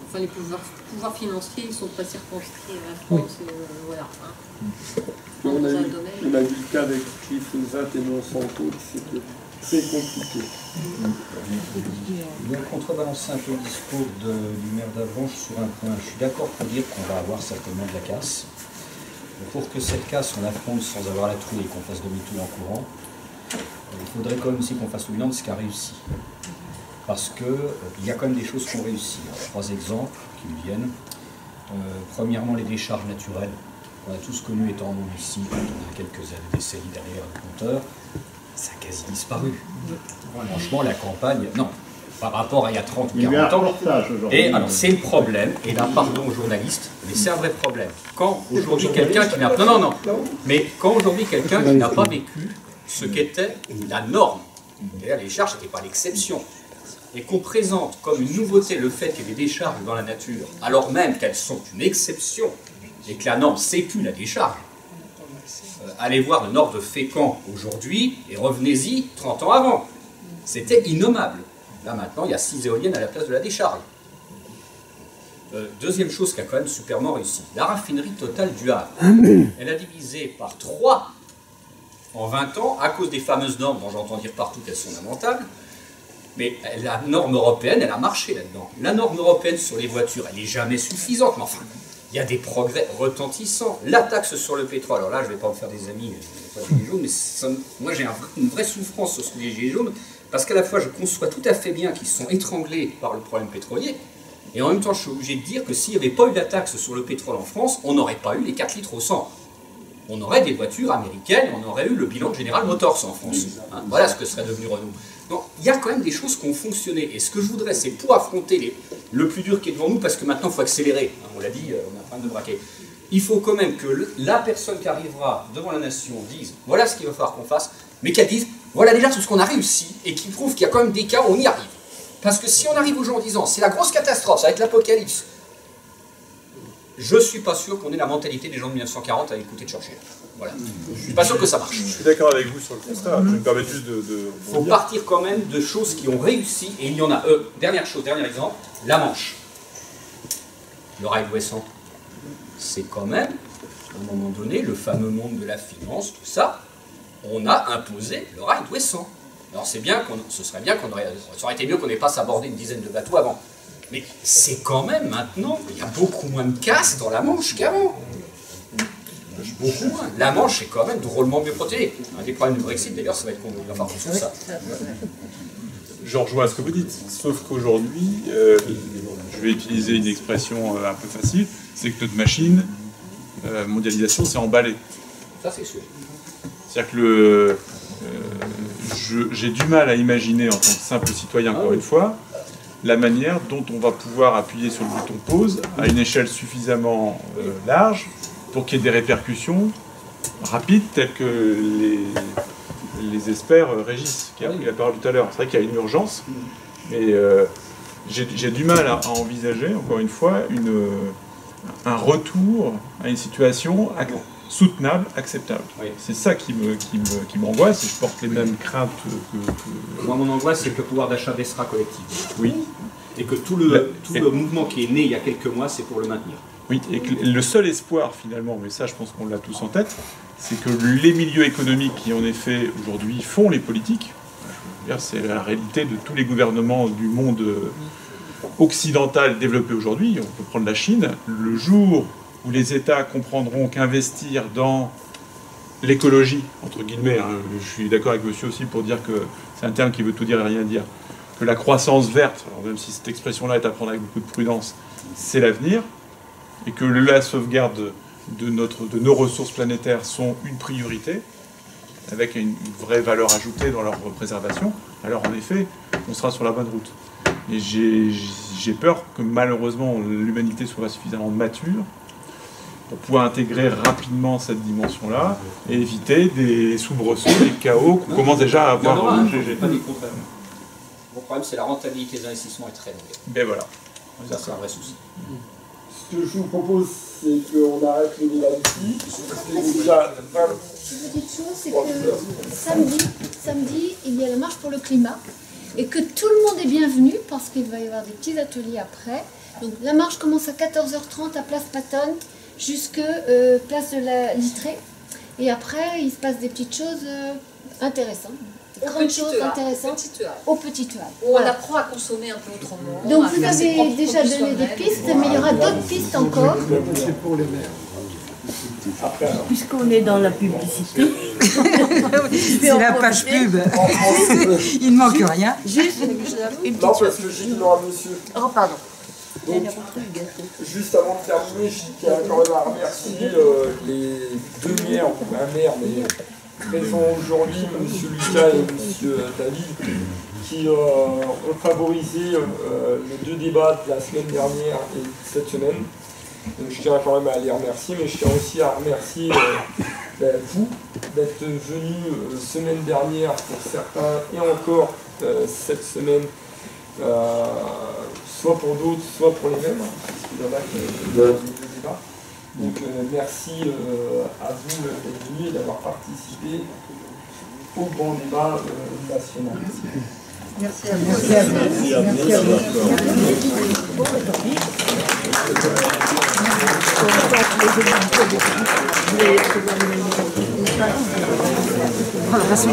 Enfin, les pouvoirs financiers, ils sont pas circonscrits à la France. Oui. Voilà. Hein. On a eu le cas avec glyphosate et Monsanto, c'était très compliqué. Je vais contrebalancer un peu le discours du maire d'Avranches sur un point. Je suis d'accord pour dire qu'on va avoir certainement de la casse. Mais pour que cette casse, on affronte sans avoir la trouille et qu'on fasse demi-tour en courant, il faudrait quand même aussi qu'on fasse le bilan de ce qui a réussi. Parce qu'il y a quand même des choses qui ont réussi. Alors, 3 exemples qui me viennent. Premièrement, les décharges naturelles. On a tous connu étant en ici, quand on a quelques décennies derrière le compteur, ça a quasi disparu. Franchement, la campagne, non, par rapport à il y a 30 ou 40 ans. Et alors, c'est le problème, et là, pardon aux journalistes, mais c'est un vrai problème. Quand aujourd'hui quelqu'un qui n'a pas... Non, mais quand aujourd'hui quelqu'un qui n'a pas vécu ce qu'était la norme, d'ailleurs, les décharges n'étaient pas l'exception, et qu'on présente comme une nouveauté le fait qu'il y ait des décharges dans la nature, alors même qu'elles sont une exception, et que la norme, c'est plus la décharge. Allez voir le nord de Fécamp aujourd'hui, et revenez-y 30 ans avant. C'était innommable. Là maintenant, il y a 6 éoliennes à la place de la décharge. Deuxième chose qui a quand même superment réussi, la raffinerie totale du Havre. Elle a divisé par 3 en 20 ans, à cause des fameuses normes dont j'entends dire partout qu'elles sont lamentables. Mais la norme européenne, elle a marché là-dedans. La norme européenne sur les voitures, elle n'est jamais suffisante, mais enfin, il y a des progrès retentissants. La taxe sur le pétrole, alors là, je ne vais pas me faire des amis, pas des gilets jaunes, mais moi j'ai une vraie souffrance sur ce les gilets jaunes, parce qu'à la fois je conçois tout à fait bien qu'ils sont étranglés par le problème pétrolier, et en même temps je suis obligé de dire que s'il n'y avait pas eu la taxe sur le pétrole en France, on n'aurait pas eu les 4 litres au 100. On aurait des voitures américaines, on aurait eu le bilan de General Motors en France. Hein, voilà ce que serait devenu Renault. Donc il y a quand même des choses qui ont fonctionné. Et ce que je voudrais, c'est pour affronter le plus dur qui est devant nous, parce que maintenant il faut accélérer. Hein, on l'a dit, on est en train de braquer. Il faut quand même que la personne qui arrivera devant la nation dise voilà ce qu'il va falloir qu'on fasse, mais qu'elle dise voilà déjà tout ce qu'on a réussi, et qui prouve qu'il y a quand même des cas où on y arrive. Parce que si on arrive aux gens en disant c'est la grosse catastrophe, ça va être l'apocalypse, je ne suis pas sûr qu'on ait la mentalité des gens de 1940 à écouter Churchill. Voilà. Je ne suis pas sûr que ça marche. Je suis d'accord avec vous sur le constat. Je me permets juste de... Il faut partir quand même de choses qui ont réussi, et il y en a. Dernière chose, dernier exemple, la Manche. Le rail ouessant. C'est quand même, à un moment donné, le fameux monde de la finance, tout ça, on a imposé le rail ouessant. Alors c'est bien ce serait bien qu'on aurait... Ça aurait été mieux qu'on n'ait pas s'aborder une dizaine de bateaux avant. Mais c'est quand même maintenant, il y a beaucoup moins de casse dans la Manche qu'avant. Beaucoup moins. La Manche est quand même drôlement mieux protégée. Un des problèmes du Brexit, d'ailleurs, ça va être qu'on va faire tout ça. Je rejoins ce que vous dites, sauf qu'aujourd'hui, je vais utiliser une expression un peu facile, c'est que notre machine, mondialisation, c'est emballé. Ça, c'est sûr. C'est-à-dire que j'ai du mal à imaginer, en tant que simple citoyen, encore une fois, la manière dont on va pouvoir appuyer sur le bouton pause à une échelle suffisamment large pour qu'il y ait des répercussions rapides telles que les experts régissent, qui a pris la parole tout à l'heure. C'est vrai qu'il y a une urgence, mais j'ai du mal à envisager, encore une fois, un retour à une situation soutenable, acceptable. Oui. C'est ça qui m'angoisse, et je porte les mêmes craintes que... Moi, mon angoisse, c'est que le pouvoir d'achat baissera collectivement. Oui. Et que tout le mouvement qui est né il y a quelques mois, c'est pour le maintenir. Oui, et que le seul espoir, finalement, mais ça, je pense qu'on l'a tous en tête, c'est que les milieux économiques qui, en effet, aujourd'hui, font les politiques, c'est la réalité de tous les gouvernements du monde occidental développé aujourd'hui, on peut prendre la Chine, le jour où les États comprendront qu'investir dans l'écologie, entre guillemets, hein, je suis d'accord avec monsieur aussi pour dire que c'est un terme qui veut tout dire et rien dire, que la croissance verte, alors même si cette expression-là est à prendre avec beaucoup de prudence, c'est l'avenir, et que la sauvegarde de nos ressources planétaires sont une priorité, avec une vraie valeur ajoutée dans leur préservation, alors en effet, on sera sur la bonne route. Et j'ai peur que malheureusement l'humanité soit suffisamment mature pour pouvoir intégrer rapidement cette dimension-là et éviter des soubresauts, des chaos qu'on commence déjà à avoir. Pas des contraires. Le problème, c'est la rentabilité des investissements est très longue. Ben voilà. Ça, c'est un vrai souci. Ce que je vous propose, c'est qu'on arrête le débat ici. Une petite chose, c'est que samedi, il y a la marche pour le climat et que tout le monde est bienvenu parce qu'il va y avoir des petits ateliers après. Donc la marche commence à 14h30 à Place Pattonne jusque Place de la Littrée. Et après, il se passe des petites choses intéressantes. Grandes choses intéressantes au Petit Havre. On apprend à consommer un peu autrement. Donc vous avez déjà donné des pistes, mais il y aura d'autres pistes encore. C'est pour les maires. Puisqu'on est dans la publicité, c'est la page pub. Il ne manque rien. Juste une petite chose. Parce que j'ai dit non à monsieur. Oh, pardon. Donc, juste avant de terminer, je tiens quand même à remercier les deux maires, un maire, mais présents aujourd'hui, M. Lucas et M. David, qui ont favorisé les deux débats de la semaine dernière et cette semaine. Donc je tiens quand même à les remercier, mais je tiens aussi à remercier vous d'être venus semaine dernière pour certains et encore cette semaine, soit pour d'autres, soit pour les mêmes, parce qu'il y en a qui ont des débats. Donc merci à vous d'être venus et d'avoir participé au grand débat national. Merci à vous. Merci à vous. Merci à vous. Merci à vous.